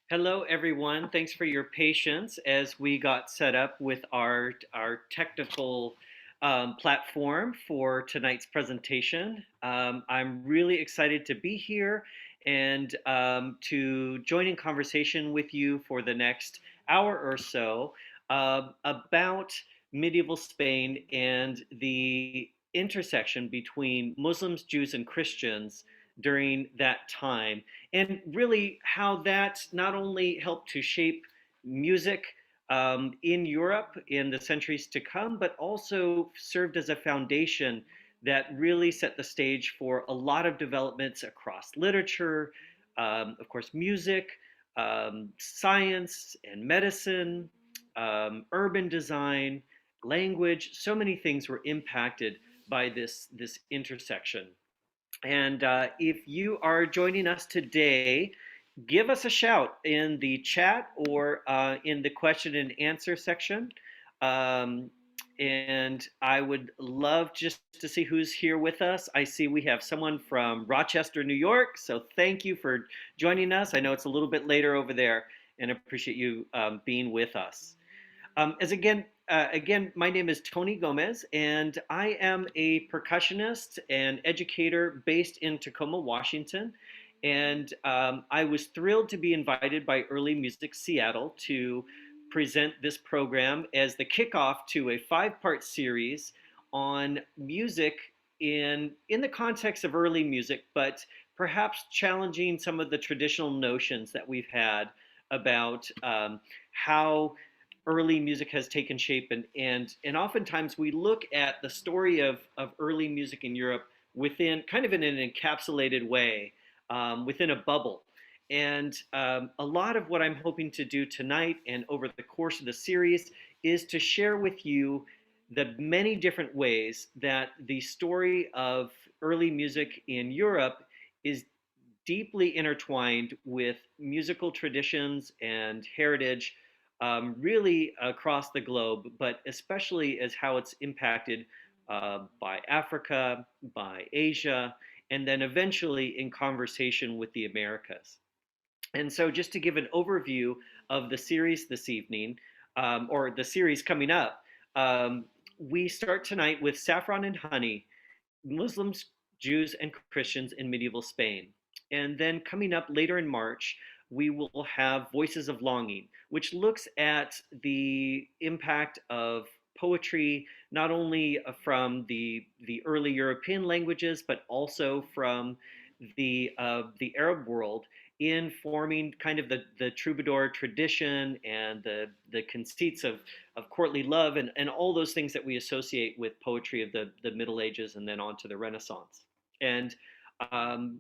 Hello, everyone. Thanks for your patience as we got set up with our technical platform for tonight's presentation. I'm really excited to be here and to join in conversation with you for the next hour or so about medieval Spain and the intersection between Muslims, Jews, and Christians during that time, and really how that not only helped to shape music in Europe in the centuries to come, but also served as a foundation that really set the stage for a lot of developments across literature, of course, music, science and medicine, urban design, language. So many things were impacted by this intersection. And if you are joining us today, give us a shout in the chat or in the question and answer section. Um, and I would love just to see who's here with us. I see we have someone from Rochester, New York. So thank you for joining us. I know it's a little bit later over there and appreciate you being with us. Again, my name is Tony Gomez, and I am a percussionist and educator based in Tacoma, Washington. And I was thrilled to be invited by Early Music Seattle to present this program as the kickoff to a five-part series on music in the context of early music, but perhaps challenging some of the traditional notions that we've had about how early music has taken shape, and oftentimes we look at the story of early music in Europe within kind of in an encapsulated way, within a bubble. And a lot of what I'm hoping to do tonight and over the course of the series is to share with you the many different ways that the story of early music in Europe is deeply intertwined with musical traditions and heritage, really across the globe, but especially as how it's impacted by Africa, by Asia, and then eventually in conversation with the Americas. And so, just to give an overview of the series this evening, or the series coming up, we start tonight with Saffron and Honey, Muslims, Jews, and Christians in medieval Spain. And then coming up later in March, we will have Voices of Longing, which looks at the impact of poetry, not only from the early European languages, but also from the Arab world in forming kind of the troubadour tradition and the conceits of courtly love and all those things that we associate with poetry of the Middle Ages and then on to the Renaissance. And um,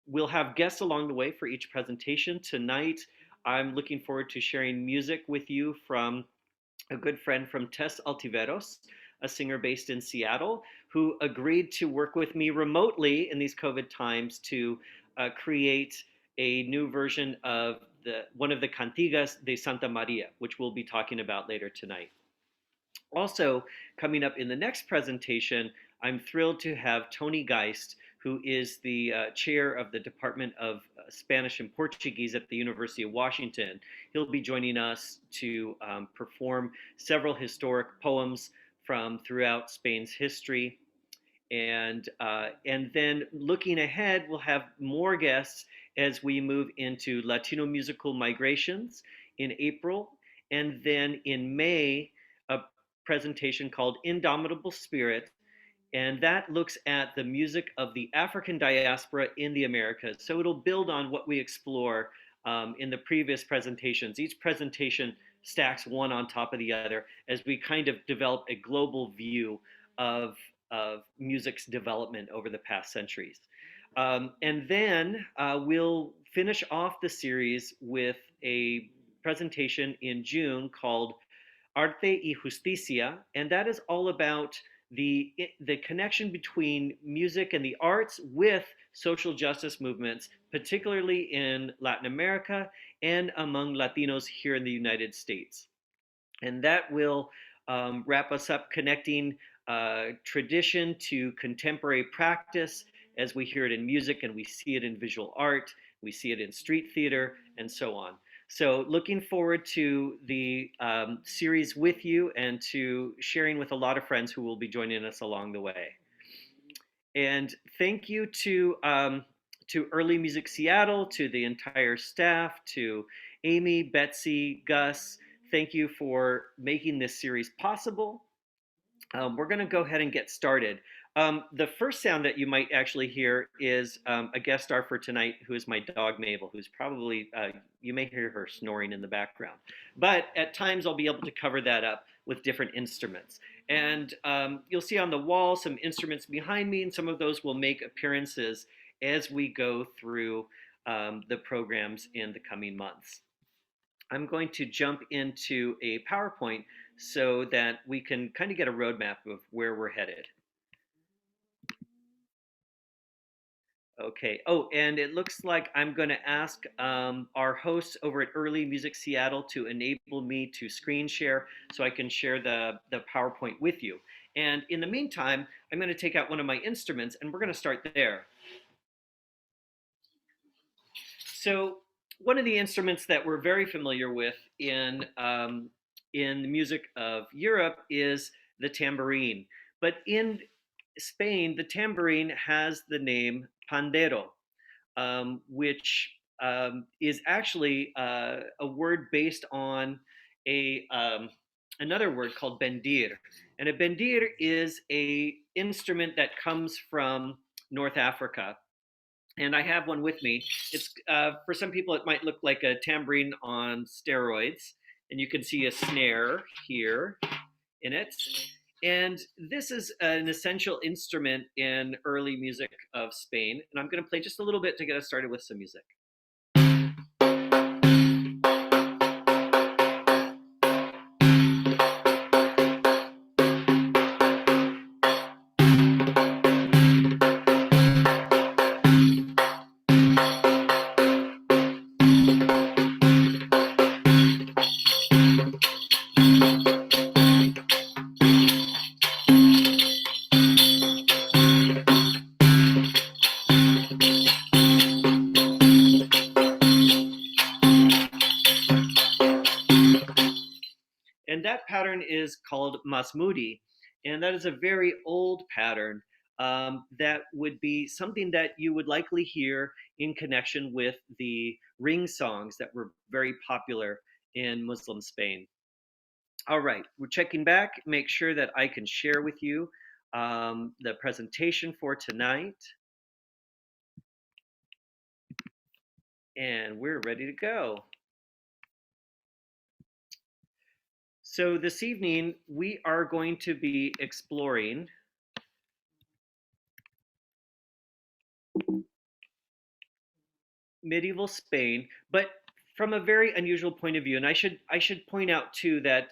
we'll have guests along the way for each presentation. Tonight, I'm looking forward to sharing music with you from a good friend from Tess Altiveros, a singer based in Seattle, who agreed to work with me remotely in these COVID times to create a new version of one of the Cantigas de Santa Maria, which we'll be talking about later tonight. Also, coming up in the next presentation, I'm thrilled to have Tony Geist, who is the chair of the Department of Spanish and Portuguese at the University of Washington. He'll be joining us to perform several historic poems from throughout Spain's history. And then looking ahead, we'll have more guests as we move into Latino musical migrations in April. And then in May, a presentation called Indomitable Spirit, and that looks at the music of the African diaspora in the Americas. So it'll build on what we explore in the previous presentations. Each presentation stacks one on top of the other as we kind of develop a global view of, of music's development over the past centuries. And then we'll finish off the series with a presentation in June called Arte y Justicia, and that is all about the connection between music and the arts with social justice movements, particularly in Latin America and among Latinos here in the United States. And that will wrap us up connecting tradition to contemporary practice as we hear it in music and we see it in visual art, we see it in street theater, and so on. So, looking forward to the series with you and to sharing with a lot of friends who will be joining us along the way. And thank you to Early Music Seattle, to the entire staff, to Amy, Betsy, Gus. Thank you for making this series possible. We're going to go ahead and get started. The first sound that you might actually hear is a guest star for tonight, who is my dog Mabel, who's probably, you may hear her snoring in the background. But at times I'll be able to cover that up with different instruments. And you'll see on the wall some instruments behind me, and some of those will make appearances as we go through the programs in the coming months. I'm going to jump into a PowerPoint so that we can kind of get a roadmap of where we're headed. Okay. Oh, and it looks like I'm going to ask our hosts over at Early Music Seattle to enable me to screen share so I can share the PowerPoint with you. And in the meantime, I'm going to take out one of my instruments and we're going to start there. So one of the instruments that we're very familiar with in the music of Europe is the tambourine. But in Spain, the tambourine has the name pandero, which is actually a word based on a another word called bendir. And a bendir is a instrument that comes from North Africa, and I have one with me. It's for some people it might look like a tambourine on steroids, and you can see a snare here in it. And this is an essential instrument in early music of Spain. And I'm going to play just a little bit to get us started with some music. And that pattern is called Masmudi. And that is a very old pattern that would be something that you would likely hear in connection with the ring songs that were very popular in Muslim Spain. All right, we're checking back, make sure that I can share with you the presentation for tonight. And we're ready to go. So this evening, we are going to be exploring medieval Spain, but from a very unusual point of view. And I should point out too that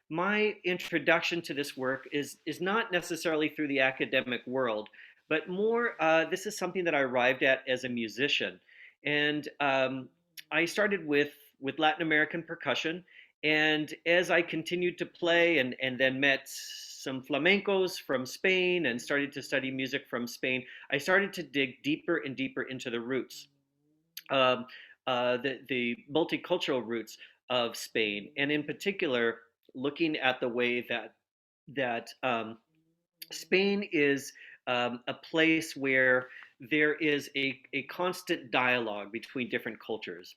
my introduction to this work is not necessarily through the academic world, but more this is something that I arrived at as a musician, and I started with Latin American percussion, and as I continued to play and then met some flamencos from Spain and started to study music from Spain, I started to dig deeper and deeper into the roots, um, the multicultural roots of Spain, and in particular, looking at the way that Spain is a place where there is a constant dialogue between different cultures,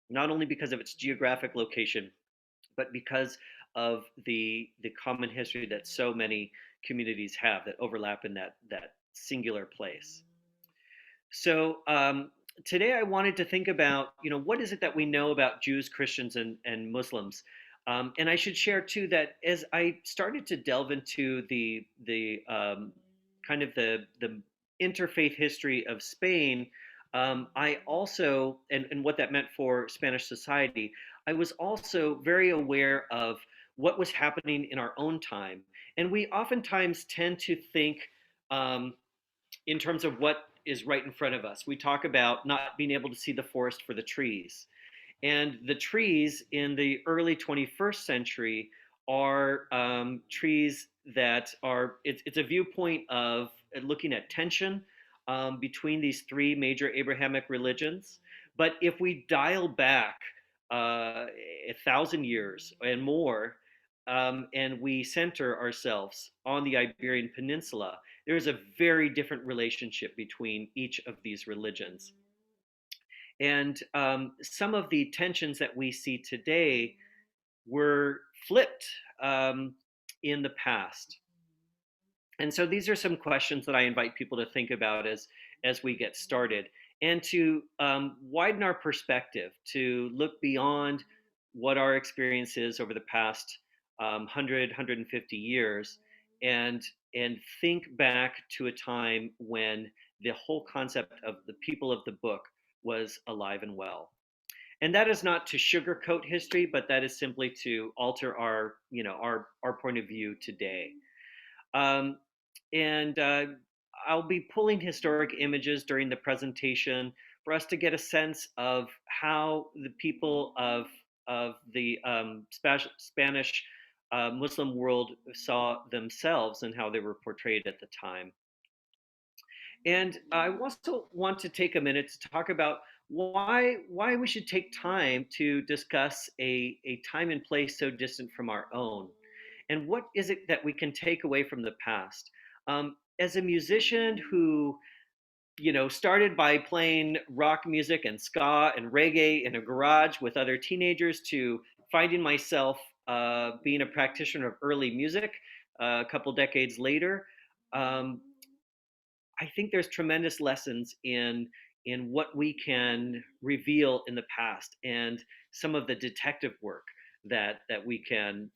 not only because of its geographic location, but because of the common history that so many communities have that overlap in that singular place. So today I wanted to think about, what is it that we know about Jews, Christians, and Muslims? And I should share too that as I started to delve into the kind of the interfaith history of Spain, I also and what that meant for Spanish society, I was also very aware of what was happening in our own time, and we oftentimes tend to think. Um, in terms of what is right in front of us. We talk about not being able to see the forest for the trees. And the trees in the early 21st century are trees that are, it's a viewpoint of looking at tension between these three major Abrahamic religions. But if we dial back 1,000 years and more, and we center ourselves on the Iberian Peninsula, there is a very different relationship between each of these religions. And some of the tensions that we see today were flipped um, in the past. And so these are some questions that I invite people to think about as we get started, and to widen our perspective, to look beyond what our experience is over the past 150 years, and and think back to a time when the whole concept of the people of the book was alive and well. And that is not to sugarcoat history, but that is simply to alter our, our point of view today. Um, and I'll be pulling historic images during the presentation for us to get a sense of how the people of the Spanish Muslim world saw themselves and how they were portrayed at the time. And I also want to take a minute to talk about why we should take time to discuss a time and place so distant from our own, and what is it that we can take away from the past. As a musician who started by playing rock music and ska and reggae in a garage with other teenagers, to finding myself being a practitioner of early music a couple decades later. Um, I think there's tremendous lessons in what we can reveal in the past, and some of the detective work that we can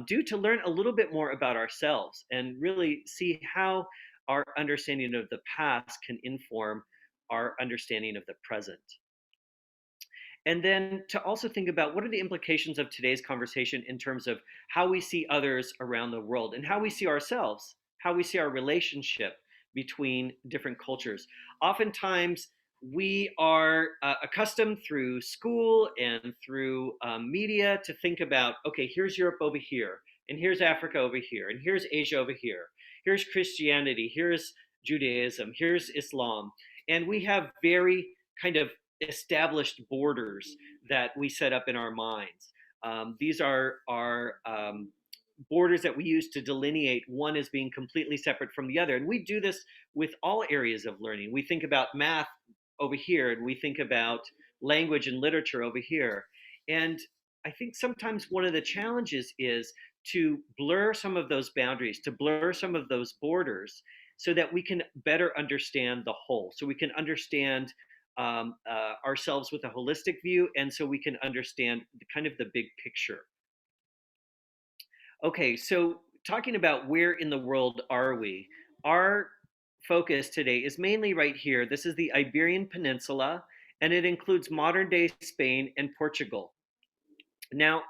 do to learn a little bit more about ourselves and really see how our understanding of the past can inform our understanding of the present. And then to also think about what are the implications of today's conversation in terms of how we see others around the world and how we see ourselves, how we see our relationship between different cultures. Oftentimes, we are accustomed through school and through media to think about, okay, here's Europe over here, and here's Africa over here, and here's Asia over here, here's Christianity, here's Judaism, here's Islam. And we have very kind of established borders that we set up in our minds. These are borders that we use to delineate one as being completely separate from the other. And we do this with all areas of learning. We think about math over here, and we think about language and literature over here. And I think sometimes one of the challenges is to blur some of those boundaries, to blur some of those borders, so that we can better understand the whole, so we can understand ourselves with a holistic view, and so we can understand the kind of the big picture. Okay, so talking about where in the world are we, our focus today is mainly right here. This is the Iberian Peninsula, and it includes modern day Spain and Portugal. Now,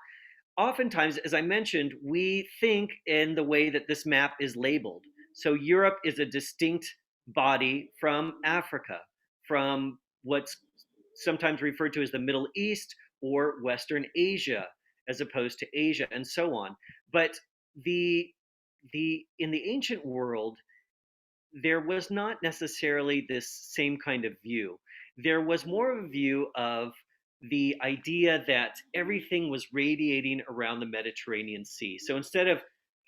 oftentimes, as I mentioned, we think in the way that this map is labeled. So Europe is a distinct body from Africa, from what's sometimes referred to as the Middle East or Western Asia, as opposed to Asia, and so on. But the the in the ancient world, there was not necessarily this same kind of view. There was more of a view of the idea that everything was radiating around the Mediterranean Sea. So instead of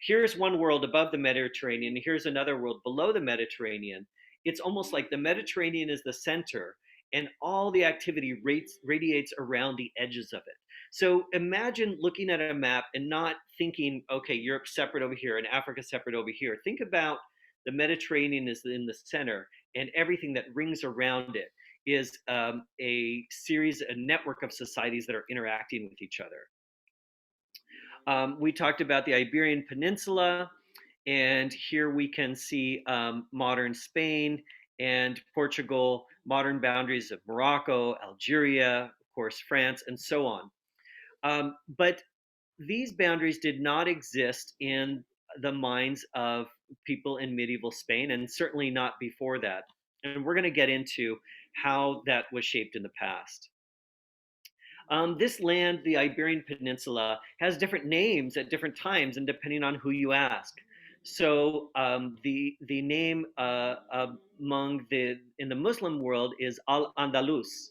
here's one world above the Mediterranean, here's another world below the Mediterranean, it's almost like the Mediterranean is the center, and all the activity radiates around the edges of it. So imagine looking at a map and not thinking, okay, Europe's separate over here and Africa's separate over here. Think about the Mediterranean is in the center, and everything that rings around it is a network of societies that are interacting with each other. We talked about the Iberian Peninsula, and here we can see modern Spain and Portugal, modern boundaries of Morocco, Algeria, of course, France, and so on. But these boundaries did not exist in the minds of people in medieval Spain, and certainly not before that. And we're going to get into how that was shaped in the past. This land, the Iberian Peninsula, has different names at different times, and depending on who you ask. So the name among the in the Muslim world is Al Andalus.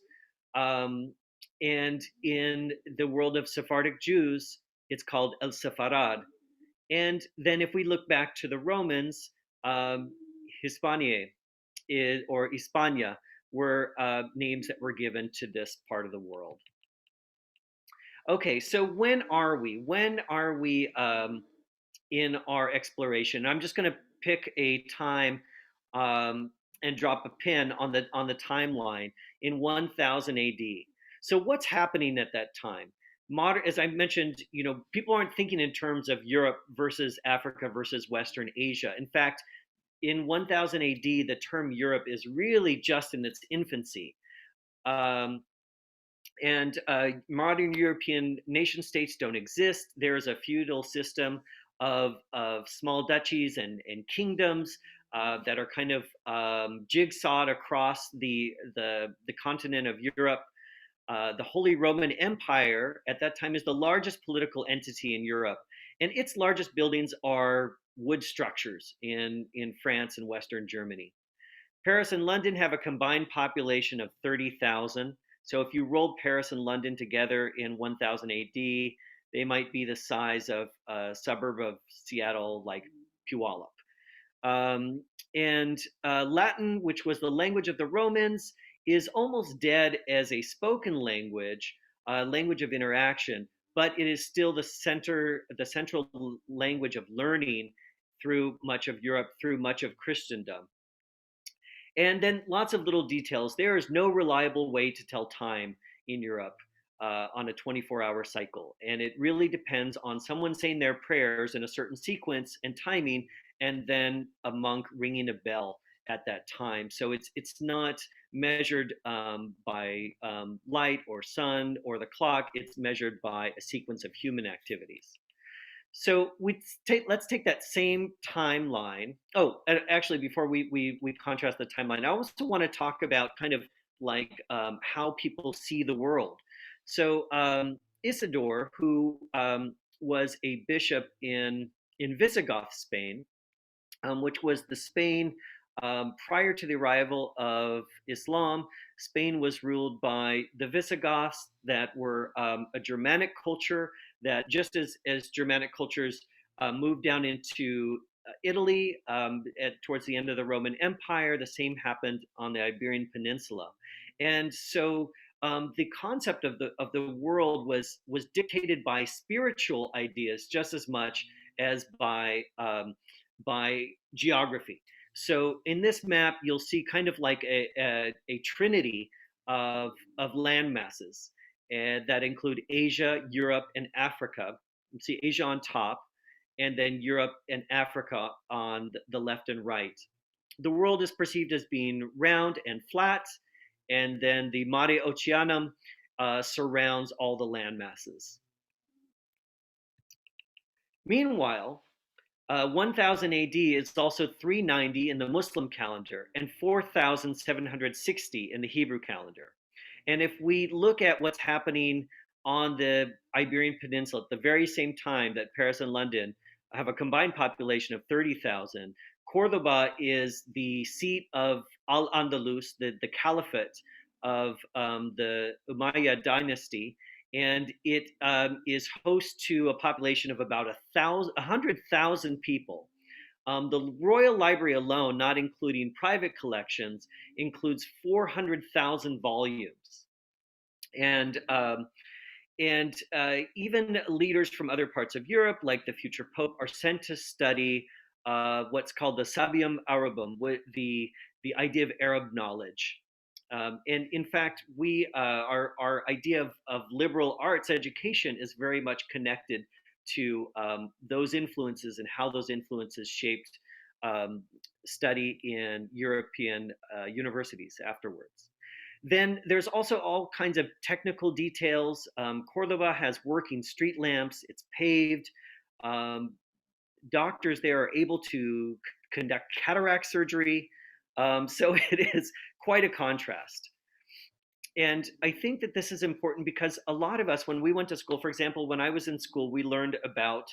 Um, And in the world of Sephardic Jews, it's called El Sefarad. And then if we look back to the Romans, Hispania or Hispania were names that were given to this part of the world. Okay, so when are we? When are we in our exploration? I'm just going to pick a time um, and drop a pin on the timeline in 1000 AD. So what's happening at that time? Modern, as I mentioned, people aren't thinking in terms of Europe versus Africa versus Western Asia. In fact, in 1000 AD, the term Europe is really just in its infancy. Um, and modern European nation states don't exist. There is a feudal system of small duchies and kingdoms that are kind of jigsawed across the continent of Europe. The Holy Roman Empire at that time is the largest political entity in Europe, and its largest buildings are wood structures in France and Western Germany. Paris and London have a combined population of 30,000. So if you rolled Paris and London together in 1000 AD, they might be the size of a suburb of Seattle, like Puyallup. Um, and Latin, which was the language of the Romans, is almost dead as a spoken language, language of interaction, but it is still the central language of learning through much of Europe, through much of Christendom. And then lots of little details. There is no reliable way to tell time in Europe on a 24-hour cycle. And it really depends on someone saying their prayers in a certain sequence and timing, and then a monk ringing a bell at that time. So it's not measured by light or sun or the clock. It's measured by a sequence of human activities. So let's take that same timeline. Oh, and actually, before we contrast the timeline, I also want to talk about kind of like how people see the world. So Isidore, who was a bishop in Visigoth, Spain, which was the Spain prior to the arrival of Islam. Spain was ruled by the Visigoths, that were a Germanic culture that, just as Germanic cultures moved down into Italy towards the end of the Roman Empire, the same happened on the Iberian Peninsula. And so the concept of the world was dictated by spiritual ideas just as much as by geography. So in this map, you'll see kind of like a trinity of land masses that include Asia, Europe, and Africa. You see Asia on top, and then Europe and Africa on the left and right. The world is perceived as being round and flat, and then the Mare Oceanum surrounds all the land masses. Meanwhile, 1000 AD is also 390 in the Muslim calendar and 4760 in the Hebrew calendar. And if we look at what's happening on the Iberian Peninsula at the very same time that Paris and London have a combined population of 30,000, Cordoba is the seat of Al Andalus, the Caliphate of the Umayyad dynasty, and it is host to a population of about 100,000 people. The Royal Library alone, not including private collections, includes 400,000 volumes. And even leaders from other parts of Europe, like the future Pope, are sent to study what's called the Sabium Arabum, the idea of Arab knowledge. And in fact, our idea of liberal arts education is very much connected to those influences and how those influences shaped study in European universities afterwards. Then there's also all kinds of technical details. Cordoba has working street lamps, it's paved. Doctors there are able to conduct cataract surgery. So it is quite a contrast. And I think that this is important because a lot of us, when we went to school, for example, when I was in school, we learned about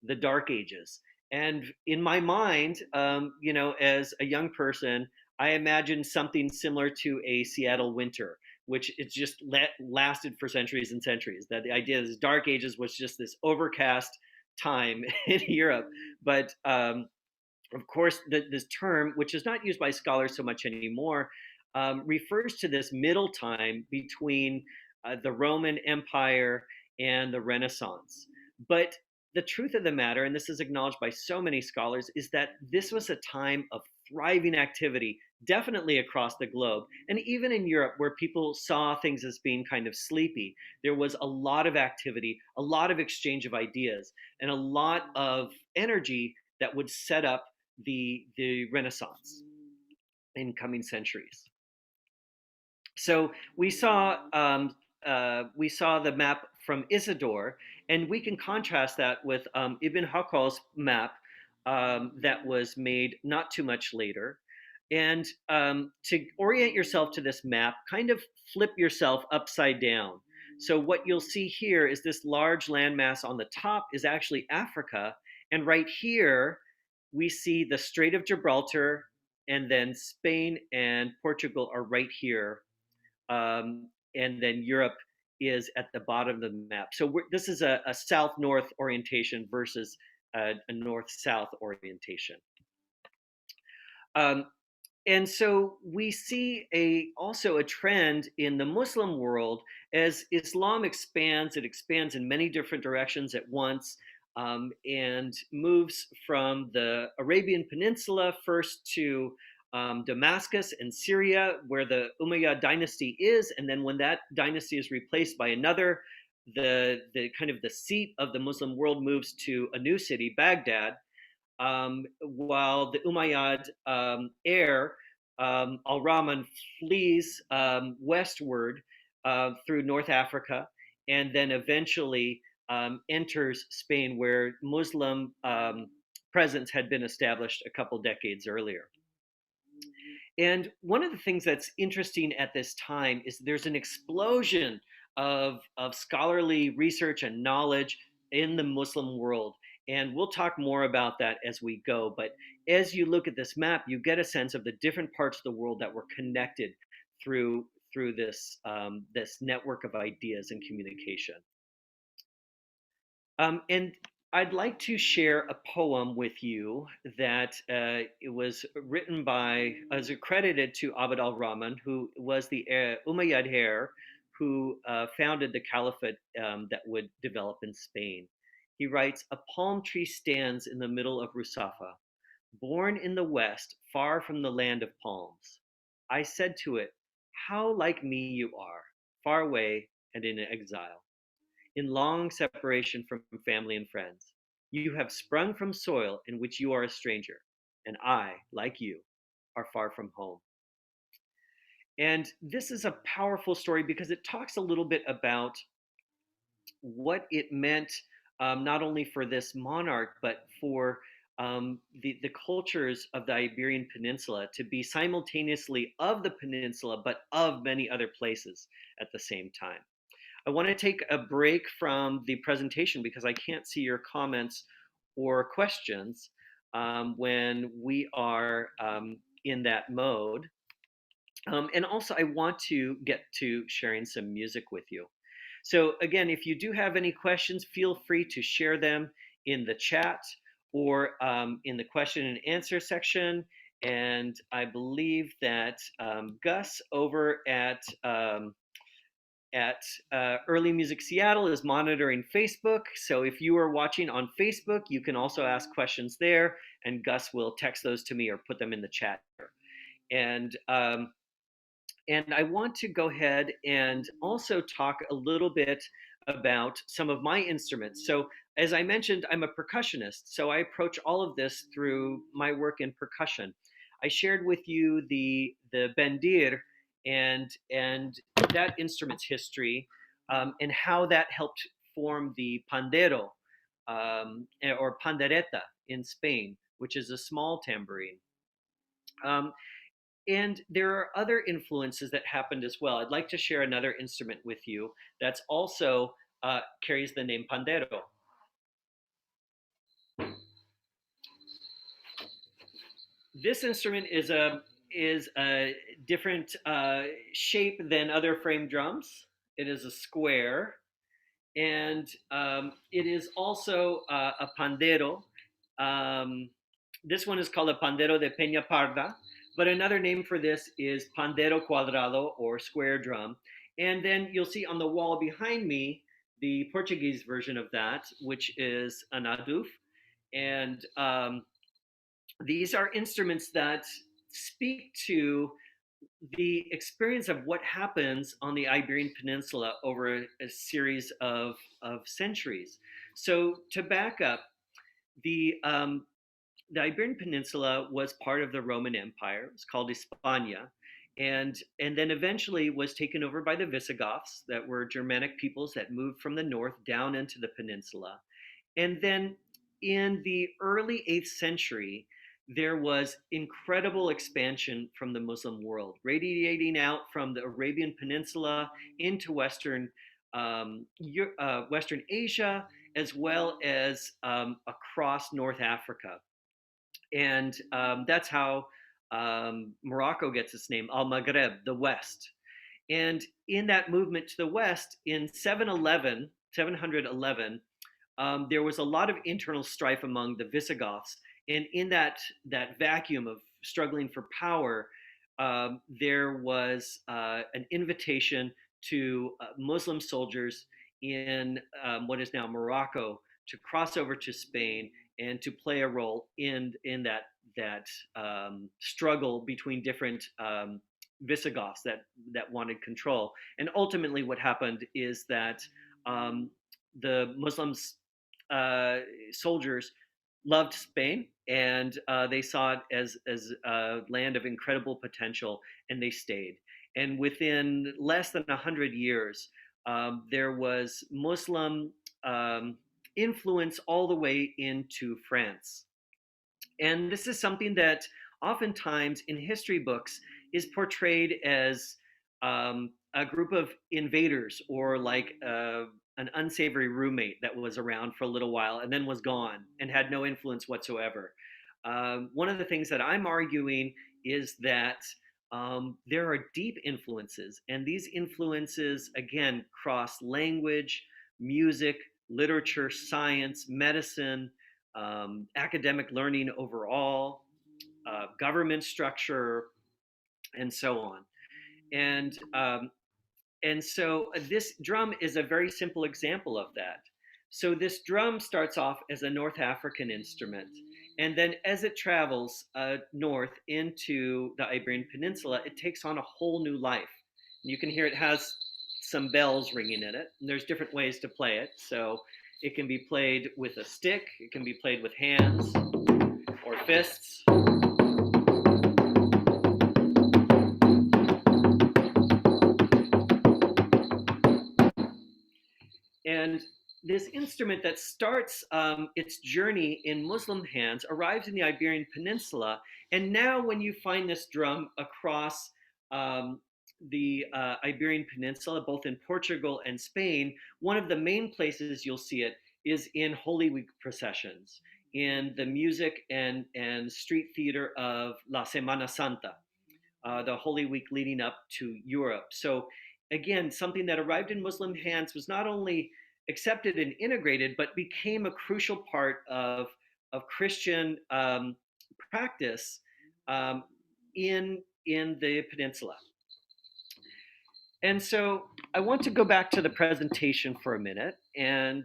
the Dark Ages. And in my mind, as a young person, I imagined something similar to a Seattle winter, which it just lasted for centuries and centuries. That the idea of this Dark Ages was just this overcast time in Europe. But of course, this term, which is not used by scholars so much anymore, refers to this middle time between the Roman Empire and the Renaissance. But the truth of the matter, and this is acknowledged by so many scholars, is that this was a time of thriving activity, definitely across the globe. And even in Europe, where people saw things as being kind of sleepy, there was a lot of activity, a lot of exchange of ideas, and a lot of energy that would set up the Renaissance in coming centuries. So we saw the map from Isidore, and we can contrast that with Ibn Hakal's map that was made not too much later. And to orient yourself to this map, kind of flip yourself upside down. So what you'll see here is this large landmass on the top is actually Africa, and right here we see the Strait of Gibraltar, and then Spain and Portugal are right here, and then Europe is at the bottom of the map. So this is a south-north orientation versus a north-south orientation. Um, and so we see also a trend in the Muslim world as Islam expands. It expands in many different directions at once, and moves from the Arabian Peninsula first to Damascus and Syria, where the Umayyad dynasty is, and then when that dynasty is replaced by another, the kind of the seat of the Muslim world moves to a new city, Baghdad, while the Umayyad heir Al-Rahman flees westward through North Africa, and then eventually enters Spain, where Muslim presence had been established a couple decades earlier. And one of the things that's interesting at this time is there's an explosion of scholarly research and knowledge in the Muslim world. And we'll talk more about that as we go. But as you look at this map, you get a sense of the different parts of the world that were connected through this this network of ideas and communication. And I'd like to share a poem with you that it was written by, is accredited to Abd al-Rahman, who was the Umayyad heir who founded the caliphate that would develop in Spain. He writes, "A palm tree stands in the middle of Rusafa, born in the west, far from the land of palms. I said to it, 'How like me you are, far away and in exile, in long separation from family and friends. You have sprung from soil in which you are a stranger, and I, like you, are far from home.'" And this is a powerful story because it talks a little bit about what it meant, not only for this monarch, but for the cultures of the Iberian Peninsula to be simultaneously of the peninsula, but of many other places at the same time. I want to take a break from the presentation because I can't see your comments or questions when we are in that mode. And also, I want to get to sharing some music with you. So again, if you do have any questions, feel free to share them in the chat or in the question and answer section. And I believe that Gus over at Early Music Seattle is monitoring Facebook. So if you are watching on Facebook, you can also ask questions there, and Gus will text those to me or put them in the chat. And I want to go ahead and also talk a little bit about some of my instruments. So as I mentioned, I'm a percussionist, so I approach all of this through my work in percussion. I shared with you the bendir and that instrument's history, and how that helped form the pandero, or pandereta in Spain, which is a small tambourine. And there are other influences that happened as well. I'd like to share another instrument with you that's also carries the name pandero. This instrument is is a different shape than other frame drums. It is a square, and it is also a pandero. Um, this one is called a pandero de Peña Parda, but another name for this is pandero cuadrado or square drum. And then you'll see on the wall behind me the Portuguese version of that, which is an aduf. And these are instruments that speak to the experience of what happens on the Iberian Peninsula over a series of centuries. So to back up, the Iberian Peninsula was part of the Roman Empire. It's called Hispania, and then eventually was taken over by the Visigoths, that were Germanic peoples that moved from the north down into the peninsula. And then in the early 8th century, there was incredible expansion from the Muslim world, radiating out from the Arabian Peninsula into Western Asia, as well as across North Africa. And that's how Morocco gets its name, Al Maghreb, the West. And in that movement to the West, in 711, there was a lot of internal strife among the Visigoths. And in that vacuum of struggling for power, there was an invitation to Muslim soldiers in what is now Morocco to cross over to Spain and to play a role in that struggle between different Visigoths that wanted control. And ultimately, what happened is that the Muslims soldiers loved Spain, and they saw it as a land of incredible potential, and they stayed. And within less than 100 years, there was Muslim influence all the way into France. And this is something that oftentimes in history books is portrayed as a group of invaders, or like an unsavory roommate that was around for a little while and then was gone and had no influence whatsoever. One of the things that I'm arguing is that there are deep influences, and these influences, again, cross language, music, literature, science, medicine, academic learning overall, government structure, and so on. And so this drum is a very simple example of that. So this drum starts off as a North African instrument, and then as it travels north into the Iberian Peninsula, it takes on a whole new life. You can hear it has some bells ringing in it, and there's different ways to play it. So it can be played with a stick, it can be played with hands or fists. And this instrument that starts its journey in Muslim hands arrives in the Iberian Peninsula. And now, when you find this drum across the Iberian Peninsula, both in Portugal and Spain, one of the main places you'll see it is in Holy Week processions, in the music and street theater of La Semana Santa, the Holy Week leading up to Europe. So, again, something that arrived in Muslim hands was not only accepted and integrated, but became a crucial part of Christian practice in the peninsula. And so I want to go back to the presentation for a minute and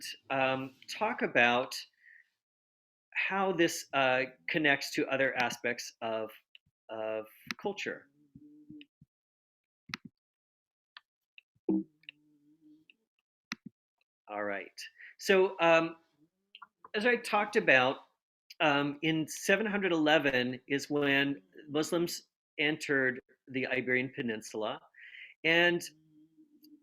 talk about how this connects to other aspects of culture. All right. So as I talked about, in 711 is when Muslims entered the Iberian Peninsula. And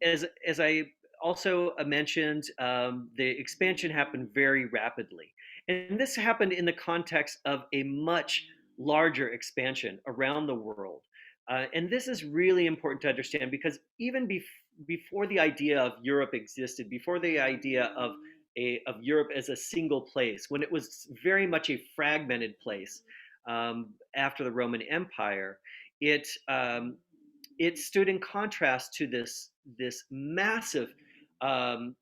as I also mentioned, the expansion happened very rapidly. And this happened in the context of a much larger expansion around the world. And this is really important to understand, because even before the idea of Europe existed, before the idea of Europe as a single place, when it was very much a fragmented place after the Roman Empire, it it stood in contrast to this massive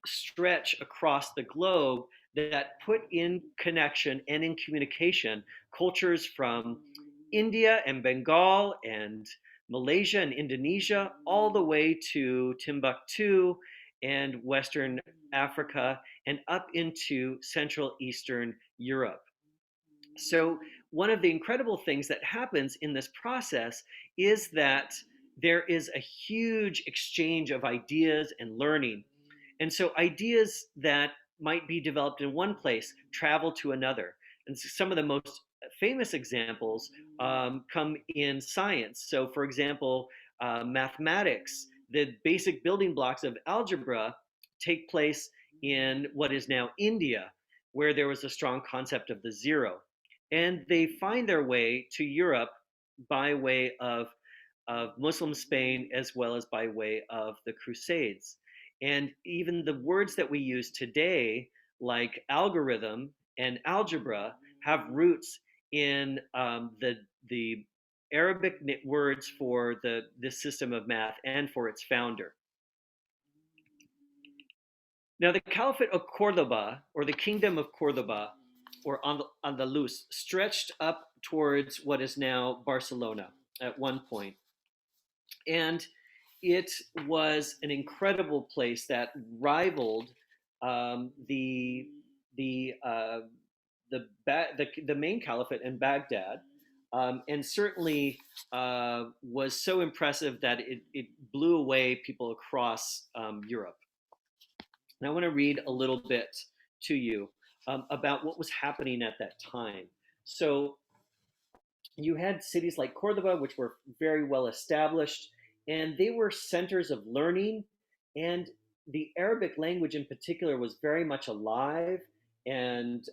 stretch across the globe that put in connection and in communication cultures from India and Bengal and Malaysia and Indonesia, all the way to Timbuktu and Western Africa and up into Central Eastern Europe. So, one of the incredible things that happens in this process is that there is a huge exchange of ideas and learning. And so, ideas that might be developed in one place travel to another. And so some of the most famous examples come in science. So, for example, mathematics, the basic building blocks of algebra take place in what is now India, where there was a strong concept of the zero. And they find their way to Europe by way of Muslim Spain as well as by way of the Crusades. And even the words that we use today, like algorithm and algebra, have roots in the Arabic words for this system of math and for its founder. Now, the Caliphate of Cordoba, or the Kingdom of Cordoba, or Andalus, stretched up towards what is now Barcelona at one point. And it was an incredible place that rivaled the main caliphate in Baghdad, and certainly was so impressive that it blew away people across Europe. And I want to read a little bit to you about what was happening at that time. So you had cities like Cordoba, which were very well established, and they were centers of learning. And the Arabic language, in particular, was very much alive. And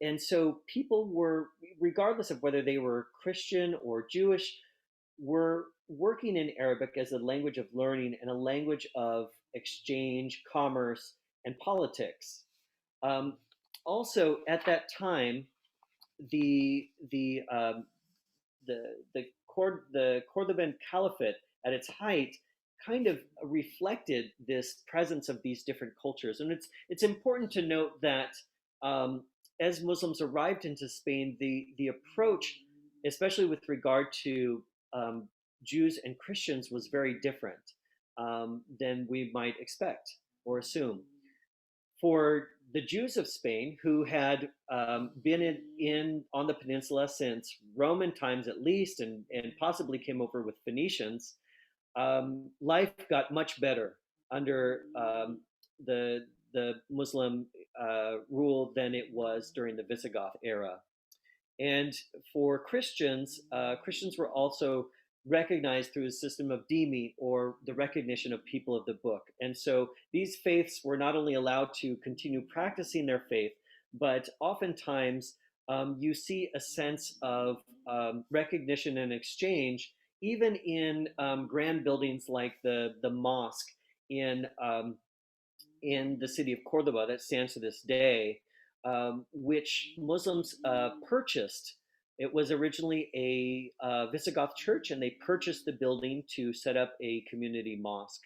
and so people were, regardless of whether they were Christian or Jewish, were working in Arabic as a language of learning and a language of exchange, commerce, and politics. Um, Also, at that time, the the um, the Cordoban Caliphate at its height kind of reflected this presence of these different cultures, and it's important to note that as Muslims arrived into Spain, the approach, especially with regard to Jews and Christians, was very different than we might expect or assume. For the Jews of Spain, who had been on the peninsula since Roman times at least, and possibly came over with Phoenicians, life got much better under the Muslim rule than it was during the Visigoth era. And for Christians, Christians were also recognized through a system of demi, or the recognition of people of the book. And so these faiths were not only allowed to continue practicing their faith, but oftentimes you see a sense of recognition and exchange, even in grand buildings like the mosque in the city of Cordoba that stands to this day, which Muslims purchased. It was originally a Visigoth church, and they purchased the building to set up a community mosque,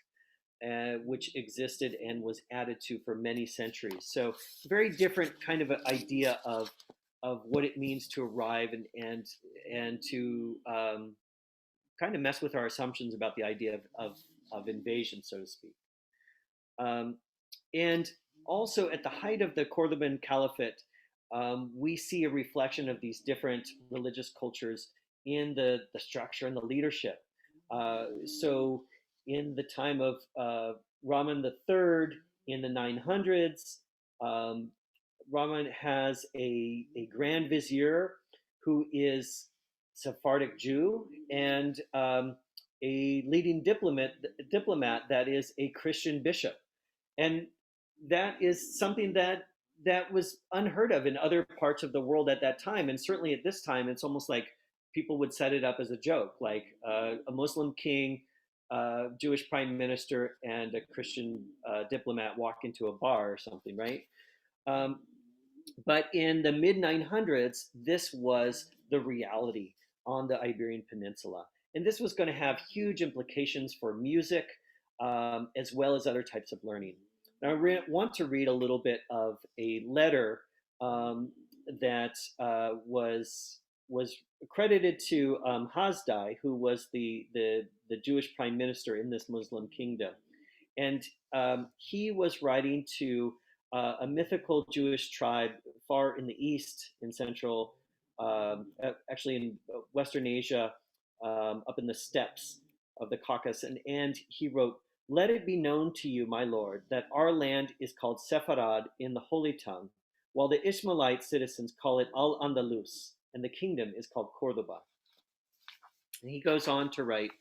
which existed and was added to for many centuries. So, very different kind of an idea of what it means to arrive and to kind of mess with our assumptions about the idea of invasion, so to speak. Um, and also, at the height of the Cordoban Caliphate, we see a reflection of these different religious cultures in the structure and the leadership. So, in the time of Rahman III in the 900s, Rahman has a grand vizier who is Sephardic Jew, and a leading diplomat that is a Christian bishop. And that is something that was unheard of in other parts of the world at that time. And certainly at this time, it's almost like people would set it up as a joke, like a Muslim king, Jewish prime minister, and a Christian diplomat walk into a bar or something, right? Um, but in the mid 900s, this was the reality on the Iberian Peninsula. And this was going to have huge implications for music as well as other types of learning. Now, want to read a little bit of a letter that was credited to Hasdai, who was the Jewish prime minister in this Muslim kingdom. And he was writing to a mythical Jewish tribe far in the east, in central, actually in Western Asia, up in the steppes of the Caucasus. And he wrote, "Let it be known to you, my lord, that our land is called Sepharad in the Holy Tongue, while the Ishmaelite citizens call it Al-Andalus, and the kingdom is called Cordoba." And he goes on to write,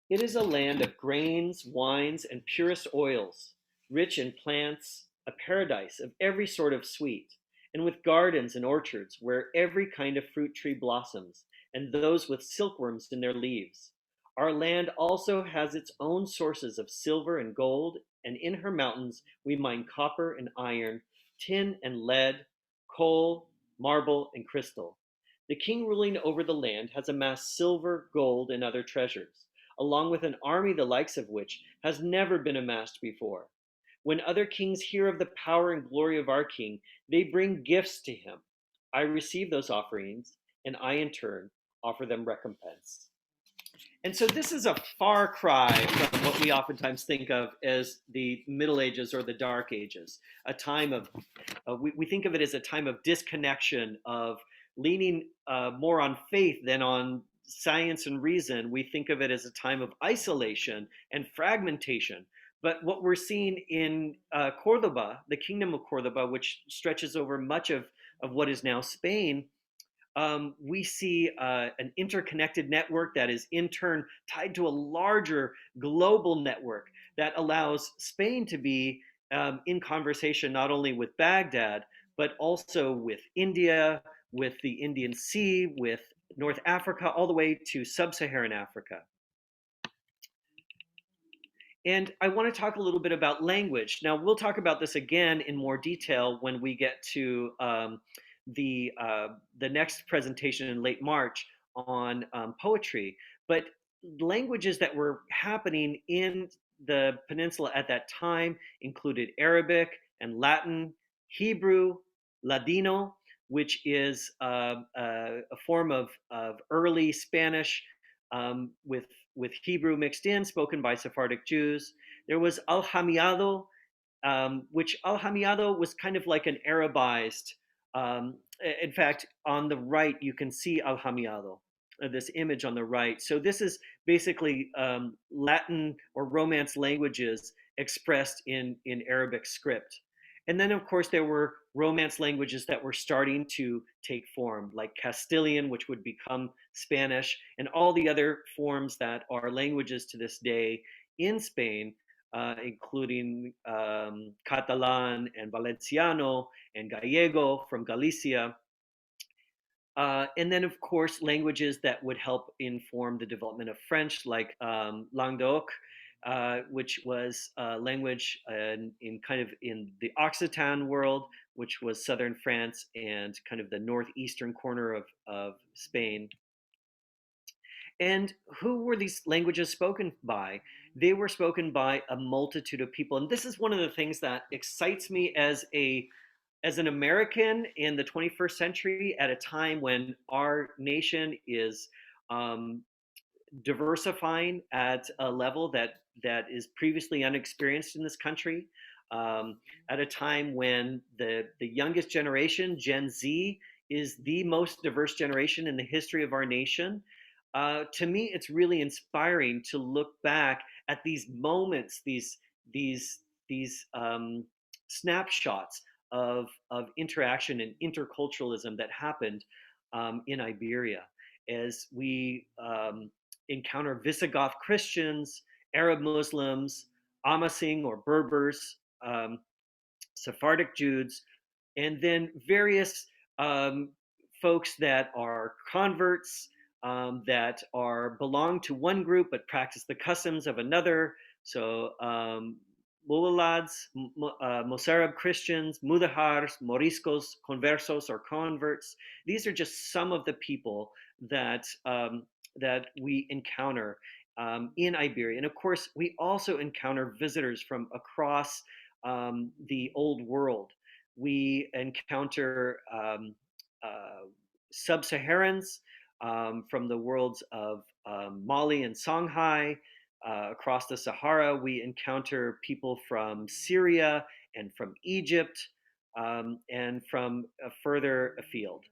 "It is a land of grains, wines, and purest oils, rich in plants, a paradise of every sort of sweet, and with gardens and orchards where every kind of fruit tree blossoms, and those with silkworms in their leaves. Our land also has its own sources of silver and gold, and in her mountains we mine copper and iron, tin and lead, coal, marble, and crystal. The king ruling over the land has amassed silver, gold, and other treasures, along with an army the likes of which has never been amassed before. When other kings hear of the power and glory of our king, they bring gifts to him. I receive those offerings, and I in turn offer them recompense." And so this is a far cry from what we oftentimes think of as the Middle Ages or the Dark Ages, a time of, we think of it as a time of disconnection, of leaning more on faith than on science and reason. We think of it as a time of isolation and fragmentation. But what we're seeing in Cordoba, the kingdom of Cordoba, which stretches over much of what is now Spain, we see an interconnected network that is in turn tied to a larger global network that allows Spain to be in conversation not only with Baghdad, but also with India, with the Indian Sea, with North Africa, all the way to sub-Saharan Africa. And I want to talk a little bit about language. Now, we'll talk about this again in more detail when we get to the next presentation in late March on poetry. But languages that were happening in the peninsula at that time included Arabic and Latin, Hebrew, Ladino, which is a form of early Spanish with Hebrew mixed in, spoken by Sephardic Jews. There was Al-Hamiado, which Al-Hamiado was kind of like an Arabized. In fact, on the right, you can see Al-Hamiado, this image on the right. So this is basically Latin or Romance languages expressed in Arabic script. And then, of course, there were Romance languages that were starting to take form, like Castilian, which would become Spanish, and all the other forms that are languages to this day in Spain, including Catalan and Valenciano and Gallego from Galicia. And then, of course, languages that would help inform the development of French, like Languedoc, which was a language in kind of in the Occitan world, which was southern France and kind of the northeastern corner of Spain. And who were these languages spoken by? They were spoken by a multitude of people. And this is one of the things that excites me as an American in the 21st century, at a time when our nation is diversifying at a level that is previously unexperienced in this country, at a time when the youngest generation, Gen Z, is the most diverse generation in the history of our nation. To me, it's really inspiring to look back at these moments, these snapshots of interaction and interculturalism that happened in Iberia, as we encounter Visigoth Christians, Arab Muslims, Amasing or Berbers, Sephardic Jews, and then various folks that are converts, that belong to one group but practice the customs of another. So Mulalads, Mosarab Christians, Mudahars, Moriscos, Conversos or converts. These are just some of the people that that we encounter in Iberia. And of course, we also encounter visitors from across the old world. We encounter sub-Saharans from the worlds of Mali and Songhai. Across the Sahara, we encounter people from Syria and from Egypt and from further afield.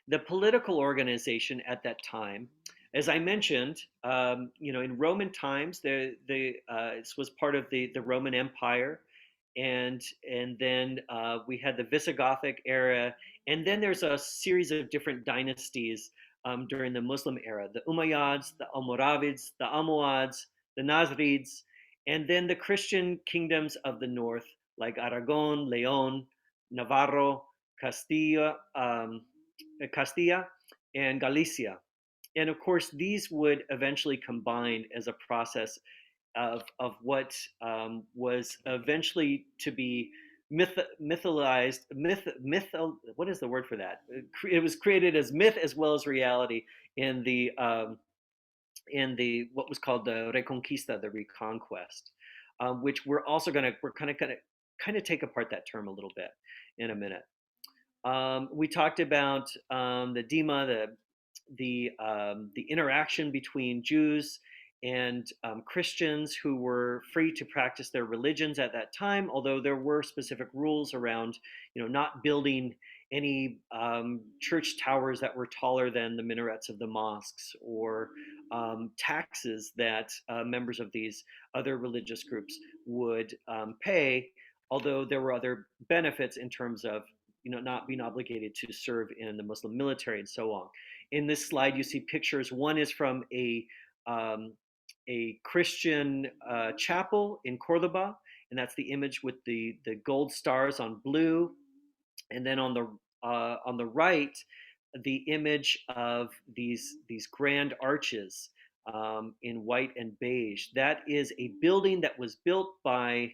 The political organization at that time, as I mentioned, in Roman times, this was part of the Roman Empire, and then we had the Visigothic era, and then there's a series of different dynasties during the Muslim era: the Umayyads, the Almoravids, the Almohads, the Nasrids, and then the Christian kingdoms of the north, like Aragon, Leon, Navarro, Castilla, Castilla and Galicia. And of course, these would eventually combine as a process of what was eventually to be mythologized. What is the word for that? It was created as myth as well as reality in the what was called the Reconquista, the Reconquest, which we're kind of take apart that term a little bit in a minute. We talked about the Dima, the interaction between Jews and Christians who were free to practice their religions at that time, although there were specific rules around, not building any church towers that were taller than the minarets of the mosques, or taxes that members of these other religious groups would pay, although there were other benefits in terms of not being obligated to serve in the Muslim military and so on. In this slide, you see pictures. One is from a Christian chapel in Cordoba, and that's the image with the gold stars on blue. And then on the right, the image of these grand arches in white and beige. That is a building that was built by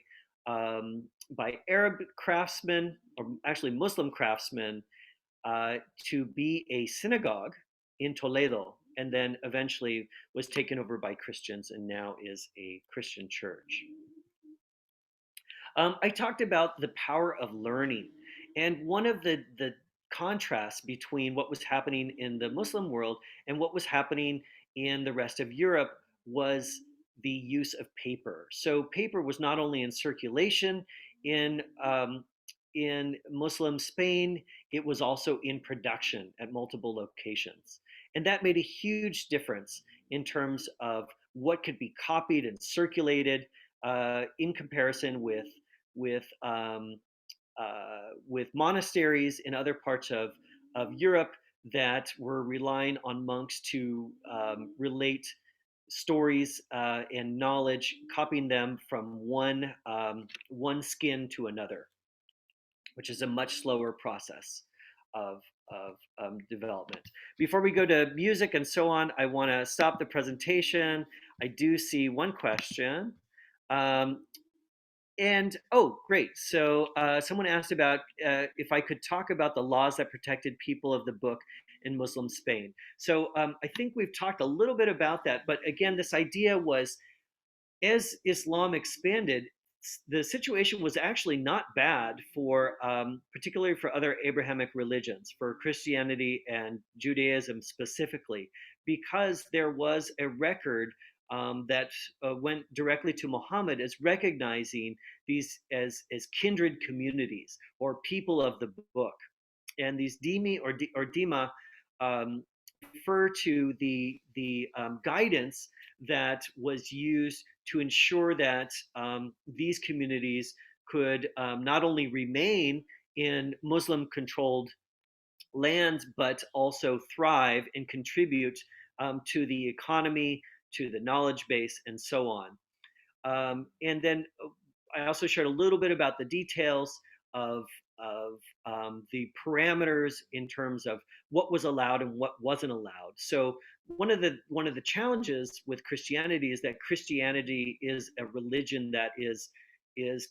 Arab craftsmen, or actually Muslim craftsmen, to be a synagogue in Toledo, and then eventually was taken over by Christians and now is a Christian church. I talked about the power of learning, and one of the contrasts between what was happening in the Muslim world and what was happening in the rest of Europe was the use of paper. So paper was not only in circulation in in Muslim Spain, it was also in production at multiple locations. And that made a huge difference in terms of what could be copied and circulated in comparison with with monasteries in other parts of Europe that were relying on monks to relate stories and knowledge, copying them from one skin to another, which is a much slower process of development. Before we go to music and so on, I want to stop the presentation. I do see one question. And oh, great. So someone asked about if I could talk about the laws that protected people of the book in Muslim Spain. So I think we've talked a little bit about that. But again, this idea was, as Islam expanded, the situation was actually not bad for, particularly for other Abrahamic religions, for Christianity and Judaism specifically, because there was a record that went directly to Muhammad as recognizing these as kindred communities or people of the book. And these dimi or dima um, refer to the guidance that was used to ensure that these communities could not only remain in Muslim controlled lands, but also thrive and contribute to the economy, to the knowledge base, and so on. And then I also shared a little bit about the details of the parameters in terms of what was allowed and what wasn't allowed. So one of the challenges with Christianity is that Christianity is a religion that is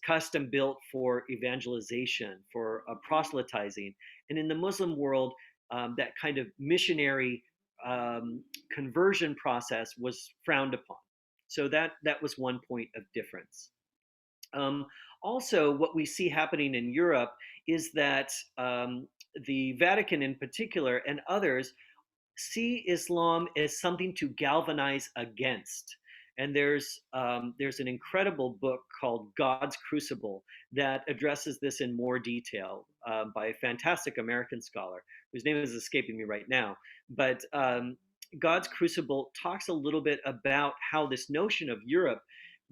custom built for evangelization, for proselytizing, and in the Muslim world, that kind of missionary conversion process was frowned upon. So that was one point of difference. Um, Also, what we see happening in Europe is that the Vatican, in particular, and others see Islam as something to galvanize against. And there's an incredible book called God's Crucible that addresses this in more detail by a fantastic American scholar whose name is escaping me right now. But God's Crucible talks a little bit about how this notion of Europe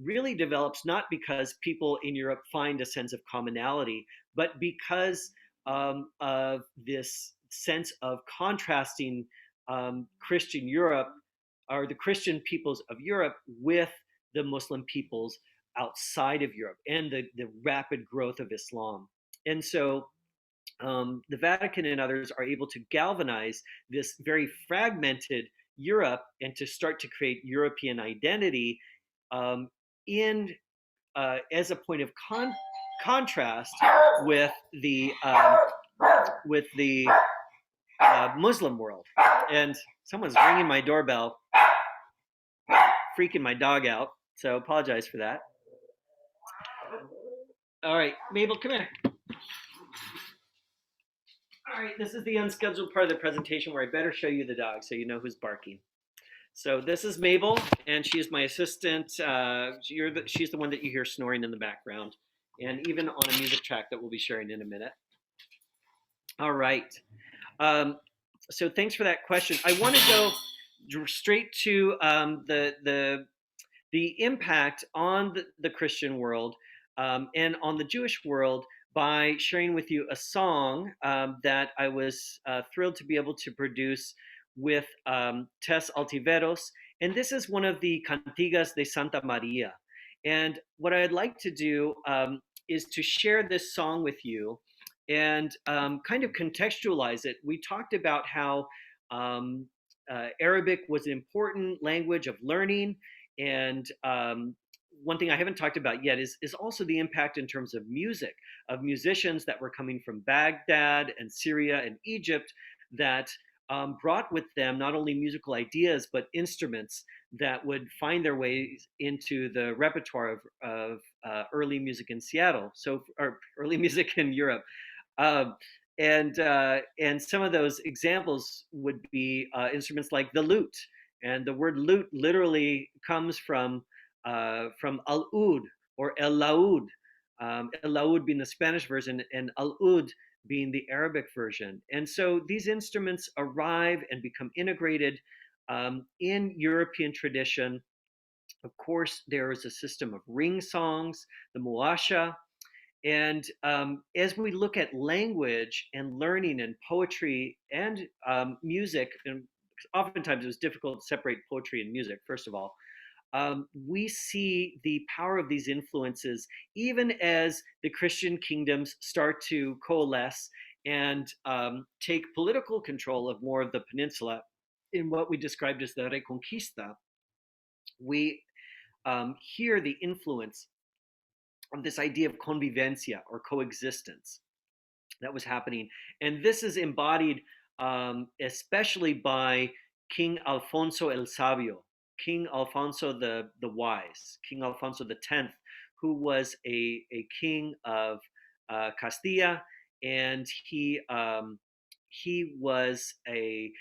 really develops not because people in Europe find a sense of commonality, but because of this sense of contrasting Christian Europe or the Christian peoples of Europe with the Muslim peoples outside of Europe and the rapid growth of Islam. And so the Vatican and others are able to galvanize this very fragmented Europe and to start to create European identity um, in as a point of contrast with the Muslim world. And someone's ringing my doorbell, freaking my dog out. So apologize for that. All right, Mabel, come here. All right, this is the unscheduled part of the presentation where I better show you the dog so you know who's barking. So this is Mabel, and she is my assistant. She's the one that you hear snoring in the background, and even on a music track that we'll be sharing in a minute. All right. So thanks for that question. I want to go straight to the impact on the Christian world and on the Jewish world by sharing with you a song that I was thrilled to be able to produce with Tess Altiveros. And this is one of the Cantigas de Santa Maria. And what I'd like to do is to share this song with you and kind of contextualize it. We talked about how Arabic was an important language of learning. And one thing I haven't talked about yet is also the impact in terms of music, of musicians that were coming from Baghdad and Syria and Egypt that brought with them not only musical ideas, but instruments that would find their ways into the repertoire of early music in Seattle, or early music in Europe. Um, and some of those examples would be instruments like the lute, and the word lute literally comes from al-ud or el laud, el laud being the Spanish version and al-ud being the Arabic version. And so these instruments arrive and become integrated in European tradition. Of course, there is a system of ring songs, the muasha, and as we look at language and learning and poetry and music, and oftentimes it was difficult to separate poetry and music, first of all, we see the power of these influences even as the Christian kingdoms start to coalesce and take political control of more of the peninsula in what we described as the Reconquista. We hear the influence of this idea of convivencia or coexistence that was happening. And this is embodied especially by King Alfonso el Sabio, King Alfonso the Wise, King Alfonso X, who was a king of Castilla, and he was a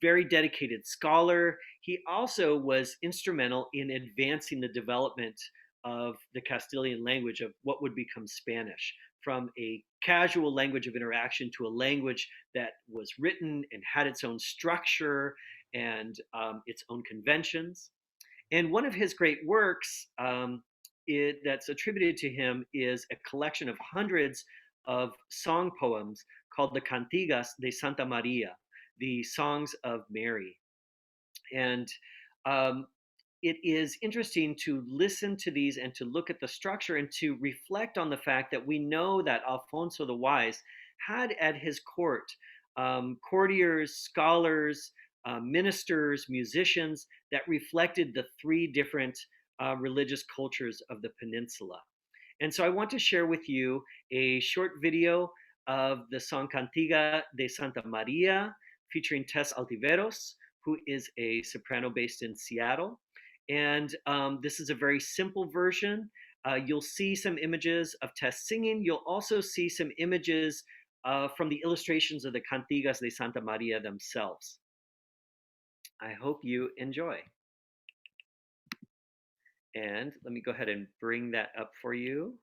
very dedicated scholar. He also was instrumental in advancing the development of the Castilian language, of what would become Spanish, from a casual language of interaction to a language that was written and had its own structure and its own conventions. And one of his great works that's attributed to him is a collection of hundreds of song poems called the Cantigas de Santa Maria, the Songs of Mary. And it is interesting to listen to these and to look at the structure and to reflect on the fact that we know that Alfonso the Wise had at his court courtiers, scholars, ministers, musicians that reflected the three different religious cultures of the peninsula. And so I want to share with you a short video of the song Cantiga de Santa Maria featuring Tess Altiveros, who is a soprano based in Seattle. And this is a very simple version. You'll see some images of Tess singing. You'll also see some images from the illustrations of the Cantigas de Santa Maria themselves. I hope you enjoy. And let me go ahead and bring that up for you.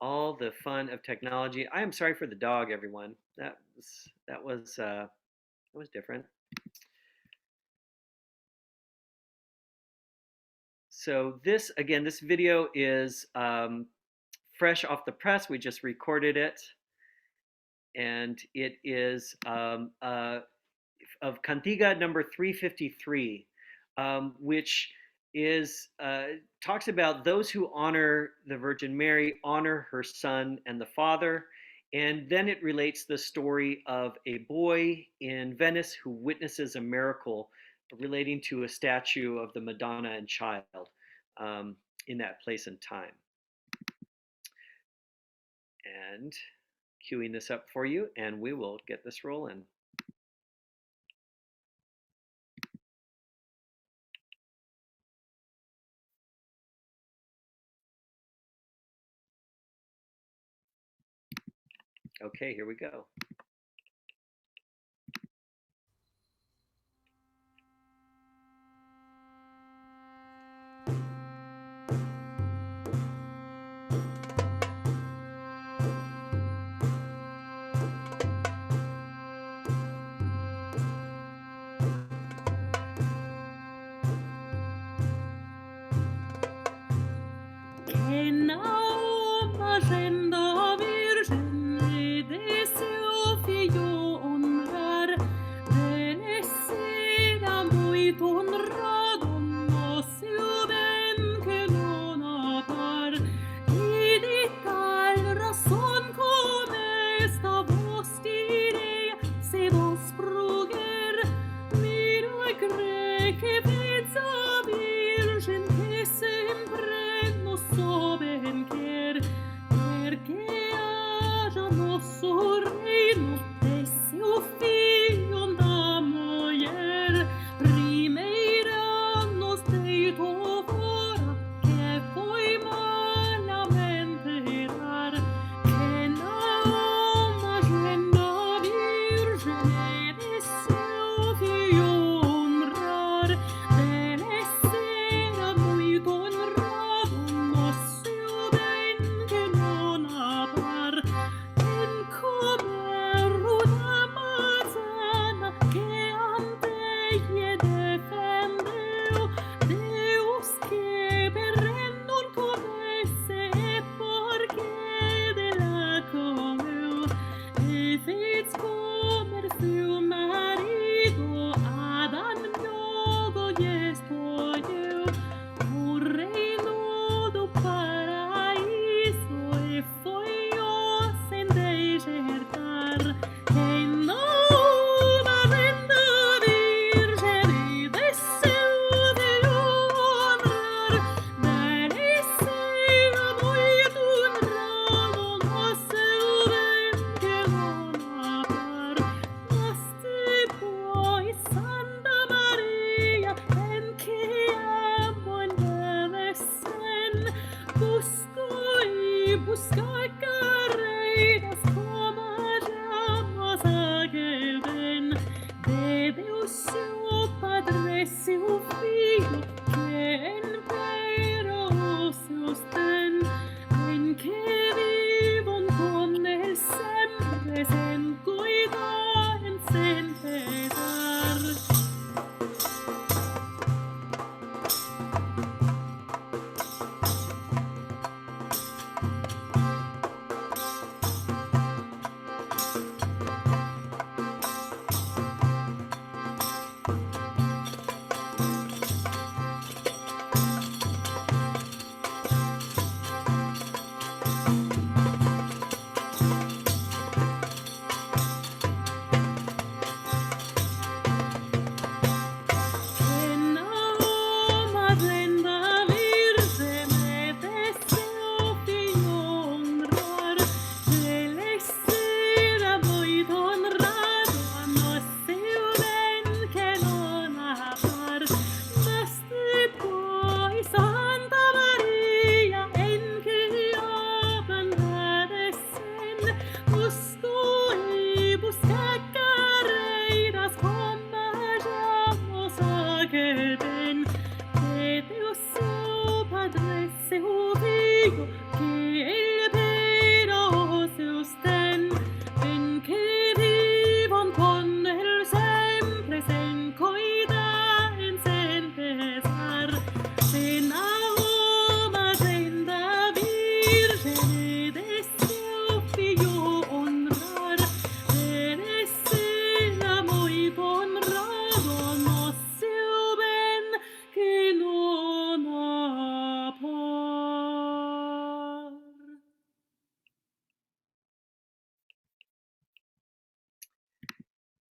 All the fun of technology. I am sorry for the dog, everyone. That was different. So this video is fresh off the press. We just recorded it, and it is of Cantiga number 353, which is talks about those who honor the Virgin Mary, honor her Son and the Father. And then it relates the story of a boy in Venice who witnesses a miracle relating to a statue of the Madonna and Child in that place and time. And queuing this up for you, and we will get this rolling. Okay, here we go.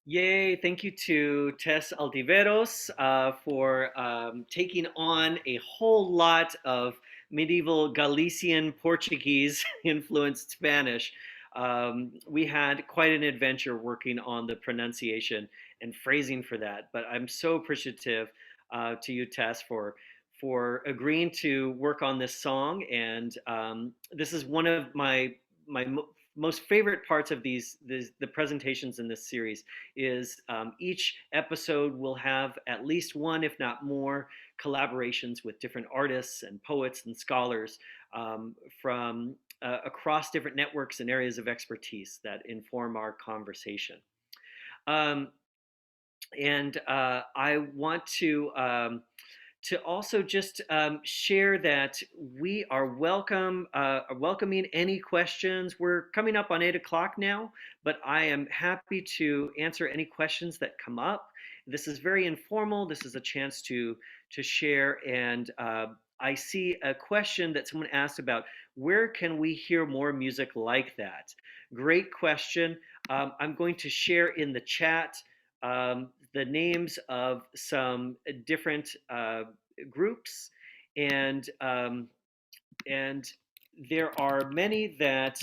Yay, thank you to Tess Altiveros for taking on a whole lot of medieval Galician Portuguese influenced Spanish. We had quite an adventure working on the pronunciation and phrasing for that, but I'm so appreciative to you, Tess, for agreeing to work on this song. And this is one of my most favorite parts of the presentations in this series is each episode will have at least one, if not more, collaborations with different artists and poets and scholars from across different networks and areas of expertise that inform our conversation. Um, and I want to also just share that we are welcoming any questions. We're coming up on 8 o'clock now, but I am happy to answer any questions that come up. This is very informal. This is a chance to share. And I see a question that someone asked about where can we hear more music like that? Great question. I'm going to share in the chat the names of some different groups, and and there are many that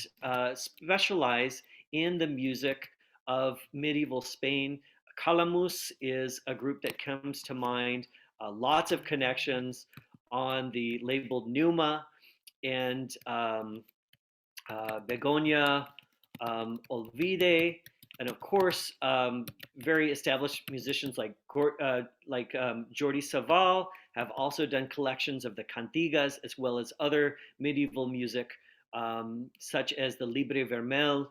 specialize in the music of medieval Spain. Calamus is a group that comes to mind. Lots of connections on the label Numa and Begonia, Olvide, and of course, very established musicians like Jordi Savall have also done collections of the Cantigas as well as other medieval music, such as the Libre Vermel,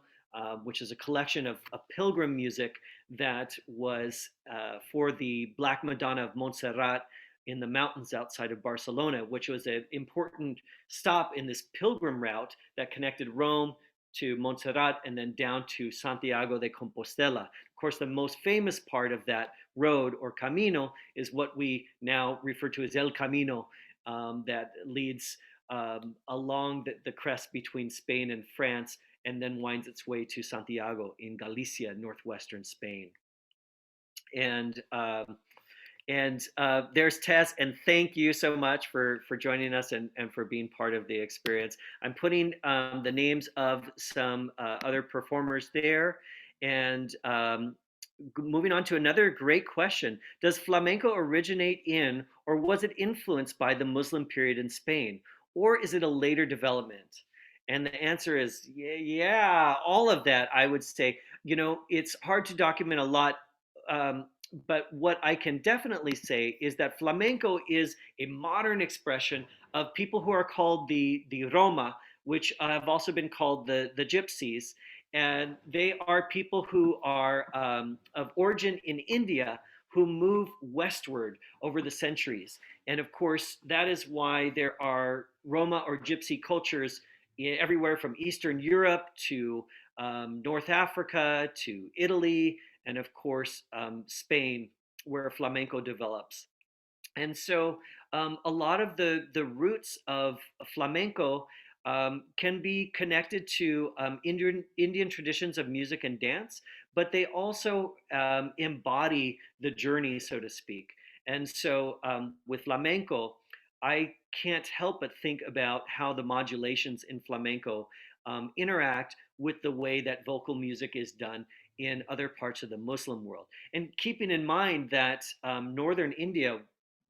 which is a collection of pilgrim music that was for the Black Madonna of Montserrat in the mountains outside of Barcelona, which was an important stop in this pilgrim route that connected Rome to Montserrat and then down to Santiago de Compostela. Of course, the most famous part of that road or camino is what we now refer to as El Camino, that leads along the crest between Spain and France and then winds its way to Santiago in Galicia, northwestern Spain. And there's Tess, and thank you so much for joining us and for being part of the experience. I'm putting the names of some other performers there, and moving on to another great question. Does flamenco originate in, or was it influenced by the Muslim period in Spain, or is it a later development? And the answer is yeah, all of that, I would say. It's hard to document a lot, um, but what I can definitely say is that flamenco is a modern expression of people who are called the Roma, which have also been called the Gypsies. And they are people who are of origin in India who move westward over the centuries. And of course, that is why there are Roma or Gypsy cultures everywhere from Eastern Europe to North Africa to Italy and of course Spain, where flamenco develops. And so a lot of the roots of flamenco can be connected to Indian traditions of music and dance, but they also embody the journey, so to speak. And so with flamenco, I can't help but think about how the modulations in flamenco interact with the way that vocal music is done in other parts of the Muslim world. And keeping in mind that northern India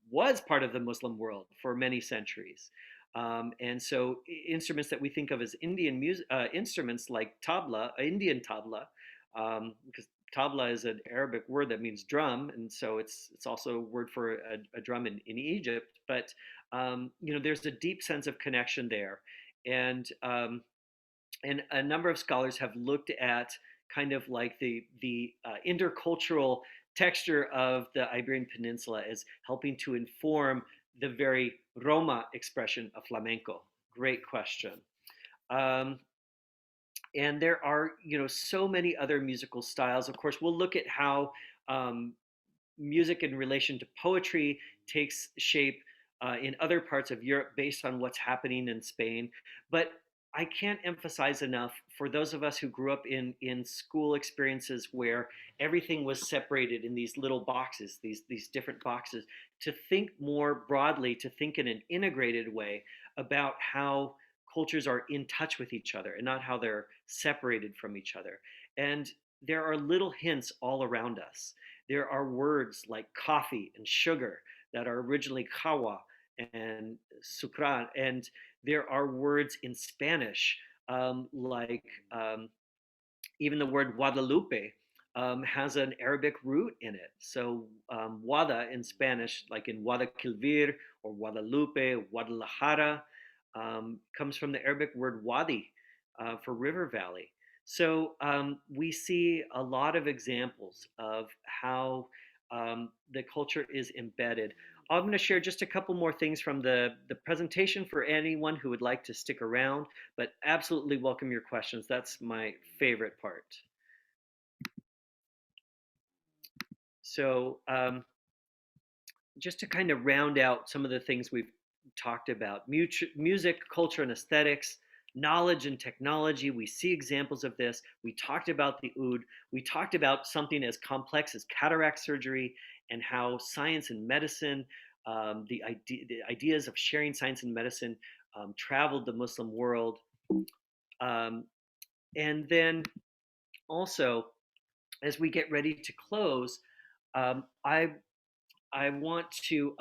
was part of the Muslim world for many centuries. And so instruments that we think of as Indian music instruments like tabla, Indian tabla, because tabla is an Arabic word that means drum, and so it's also a word for a drum in Egypt. But there's a deep sense of connection there, and and a number of scholars have looked at kind of like the intercultural texture of the Iberian Peninsula as helping to inform the very Roma expression of flamenco. Great question. Um, and there are so many other musical styles. Of course, we'll look at how um, music in relation to poetry takes shape in other parts of Europe based on what's happening in Spain. But I can't emphasize enough for those of us who grew up in school experiences where everything was separated in these little boxes, these different boxes, to think more broadly, to think in an integrated way about how cultures are in touch with each other and not how they're separated from each other. And there are little hints all around us. There are words like coffee and sugar that are originally kawa and sucran, and there are words in Spanish like even the word Guadalupe has an Arabic root in it. So Wada in Spanish, like in Guadalquivir or Guadalupe, Guadalajara, comes from the Arabic word wadi for river valley. So we see a lot of examples of how the culture is embedded. I'm going to share just a couple more things from the presentation for anyone who would like to stick around, but absolutely welcome your questions. That's my favorite part. So, just to kind of round out some of the things we've talked about music, culture, and aesthetics, knowledge and technology. We see examples of this. We talked about the oud. We talked about something as complex as cataract surgery and how science and medicine, the ideas of sharing science and medicine, traveled the Muslim world. Um, and then also, as we get ready to close, um, I I want to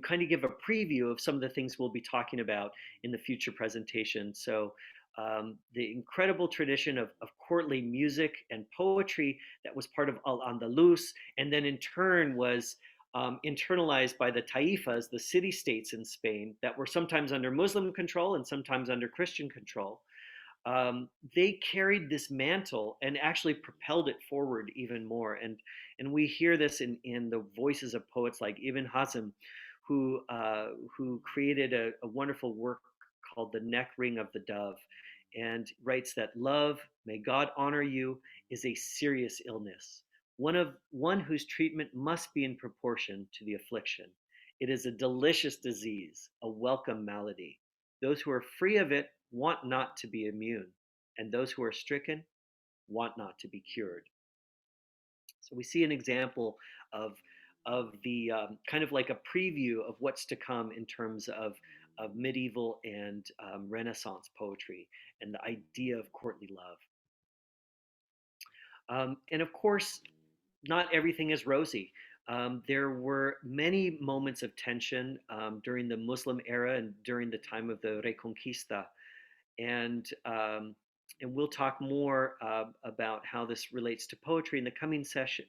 kind of give a preview of some of the things we'll be talking about in the future presentation. So, the incredible tradition of courtly music and poetry that was part of Al Andalus, and then in turn was internalized by the taifas, the city states in Spain, that were sometimes under Muslim control and sometimes under Christian control. They carried this mantle and actually propelled it forward even more. And we hear this in the voices of poets like Ibn Hazm, who created a wonderful work called The Neck Ring of the Dove, and writes that love, may God honor you, is a serious illness, one whose treatment must be in proportion to the affliction. It is a delicious disease, a welcome malady. Those who are free of it want not to be immune, and those who are stricken want not to be cured. So we see an example of the kind of like a preview of what's to come in terms of medieval and Renaissance poetry and the idea of courtly love. And of course, not everything is rosy. There were many moments of tension during the Muslim era and during the time of the Reconquista, and we'll talk more about how this relates to poetry in the coming session.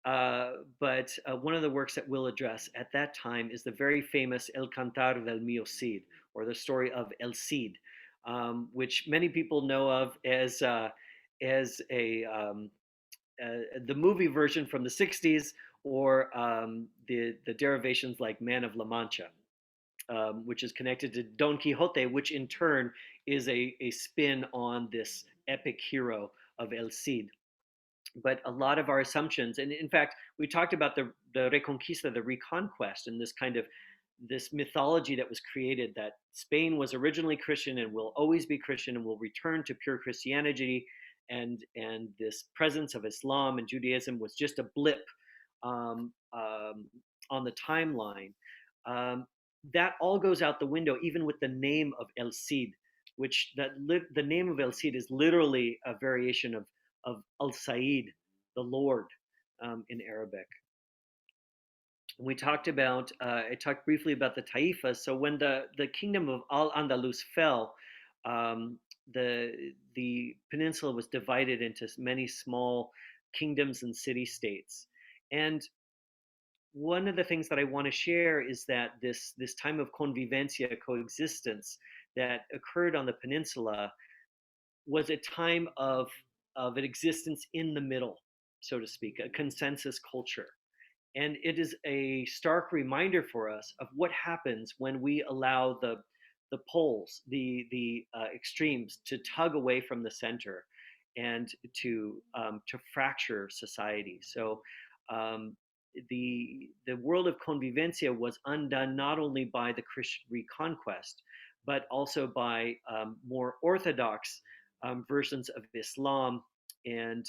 But one of the works that we'll address at that time is the very famous El Cantar del Miocide, or the story of El Cid, which many people know of as the movie version from the 60s, or the derivations like Man of La Mancha, which is connected to Don Quixote, which in turn is a spin on this epic hero of El Cid. But a lot of our assumptions, and in fact, we talked about the Reconquista, the Reconquest, and this kind of this mythology that was created that Spain was originally Christian and will always be Christian and will return to pure Christianity, and this presence of Islam and Judaism was just a blip on the timeline. Um, that all goes out the window, even with the name of El Cid, which the name of El Cid is literally a variation of Al Said, the Lord, in Arabic. We talked about, I talked briefly about the Taifas. So when the kingdom of Al Andalus fell, um, the peninsula was divided into many small kingdoms and city states. And one of the things that I want to share is that this time of convivencia, coexistence, that occurred on the peninsula was a time of an existence in the middle, so to speak, a consensus culture. And it is a stark reminder for us of what happens when we allow the poles, the extremes, to tug away from the center and to fracture society. So um, the world of convivencia was undone not only by the Christian reconquest, but also by more orthodox versions of Islam and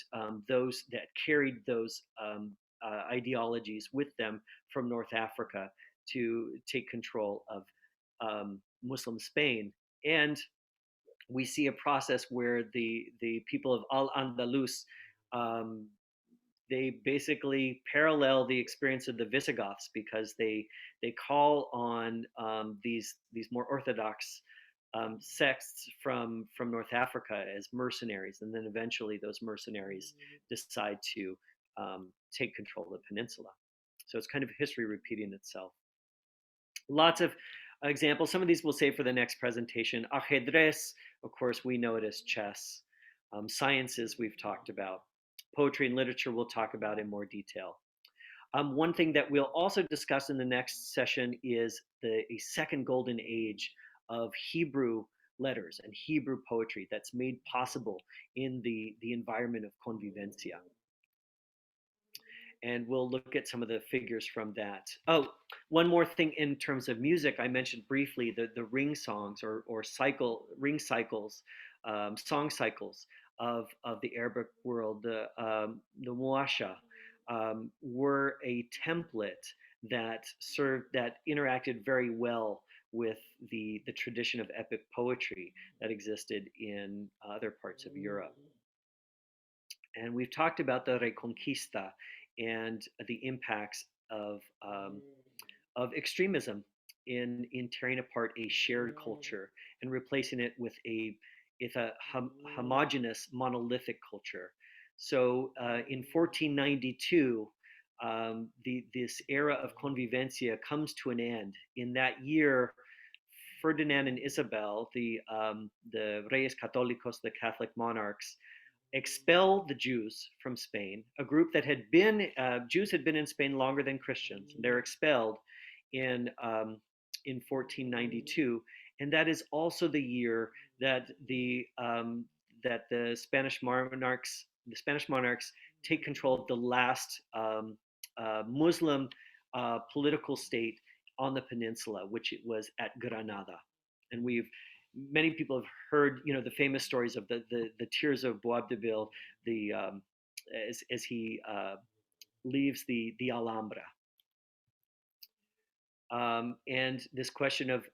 those that carried those ideologies with them from North Africa to take control of Muslim Spain. And we see a process where the people of Al Andalus um, they basically parallel the experience of the Visigoths because they call on these more orthodox sects from North Africa as mercenaries, and then eventually those mercenaries decide to take control of the peninsula. So it's kind of history repeating itself. Lots of examples. Some of these we'll save for the next presentation. Ajedrez, of course, we know it as chess. Sciences we've talked about. Poetry and literature we'll talk about in more detail. One thing that we'll also discuss in the next session is a second golden age of Hebrew letters and Hebrew poetry that's made possible in the environment of convivencia. And we'll look at some of the figures from that. Oh, one more thing in terms of music, I mentioned briefly the ring songs or ring cycles, song cycles of the Arabic world, the muasha, were a template that interacted very well with the tradition of epic poetry that existed in other parts of Europe. And we've talked about the Reconquista and the impacts of extremism in tearing apart a shared culture and replacing it with a homogenous monolithic culture. So in 1492, this era of convivencia comes to an end. In that year, Ferdinand and Isabel, the Reyes Católicos, the Catholic monarchs, expel the Jews from Spain, a group that had been Jews had been in Spain longer than Christians. They're expelled in 1492, and that is also the year that the Spanish monarchs take control of the last Muslim political state on the peninsula, which it was at Granada, and many people have heard, the famous stories of the tears of Boabdil, as he leaves the Alhambra, and this question of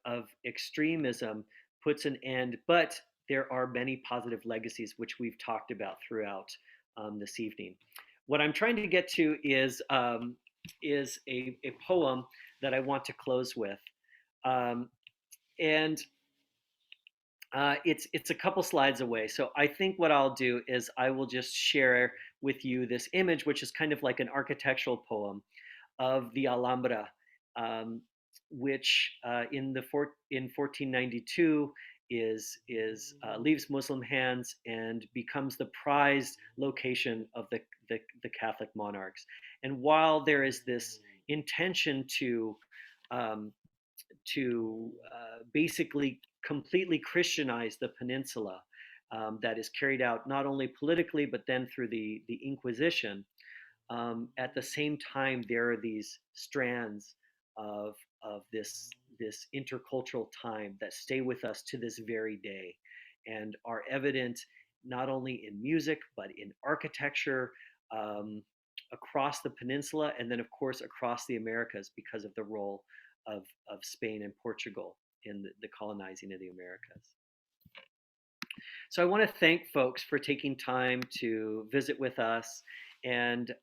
extremism puts an end. But there are many positive legacies which we've talked about throughout this evening. What I'm trying to get to is a poem that I want to close with, and it's a couple slides away. So I think what I'll do is I will just share with you this image, which is kind of like an architectural poem of the Alhambra, which in 1492 leaves Muslim hands and becomes the prized location of the Catholic monarchs. And while there is this intention to basically completely Christianize the peninsula, that is carried out not only politically but then through the Inquisition. At the same time, there are these strands of this intercultural time that stay with us to this very day, and are evident not only in music but in architecture across the peninsula, and then of course across the Americas because of the role of Spain and Portugal in the colonizing of the Americas. So I want to thank folks for taking time to visit with us, and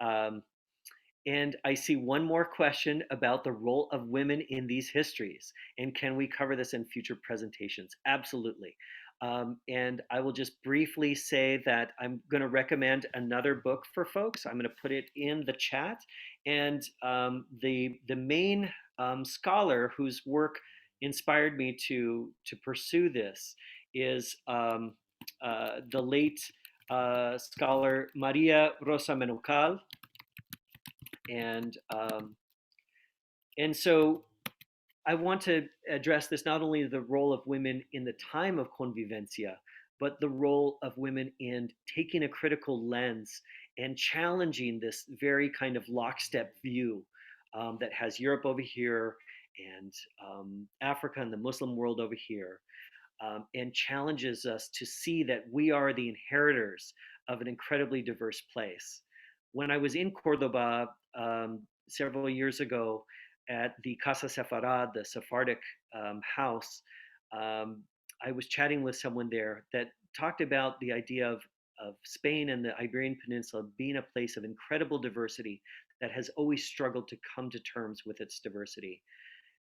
I see one more question about the role of women in these histories, and can we cover this in future presentations? Absolutely. And I will just briefly say that I'm going to recommend another book for folks. I'm going to put it in the chat, and the main scholar whose work inspired me to pursue this is the late scholar Maria Rosa Menucal, and so I want to address this, not only the role of women in the time of convivencia, but the role of women in taking a critical lens and challenging this very kind of lockstep view that has Europe over here and Africa and the Muslim world over here, and challenges us to see that we are the inheritors of an incredibly diverse place. When I was in Cordoba several years ago at the Casa Sefarad, the Sephardic house, um, I was chatting with someone there that talked about the idea of Spain and the Iberian Peninsula being a place of incredible diversity that has always struggled to come to terms with its diversity.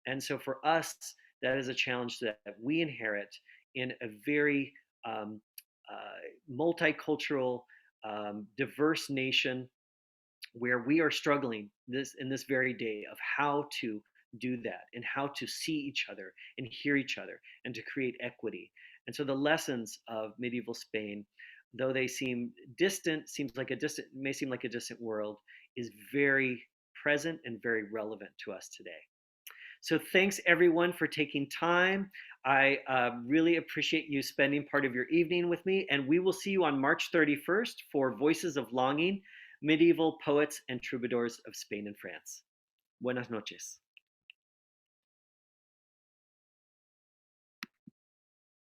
And so for us, that is a challenge that we inherit in a very multicultural, diverse nation where we are struggling this in this very day of how to do that and how to see each other and hear each other and to create equity. And so the lessons of medieval Spain, though they seem distant, may seem like a distant world, is very present and very relevant to us today. So thanks everyone for taking time. I really appreciate you spending part of your evening with me, and we will see you on March 31st for Voices of Longing, Medieval Poets and Troubadours of Spain and France. Buenas noches.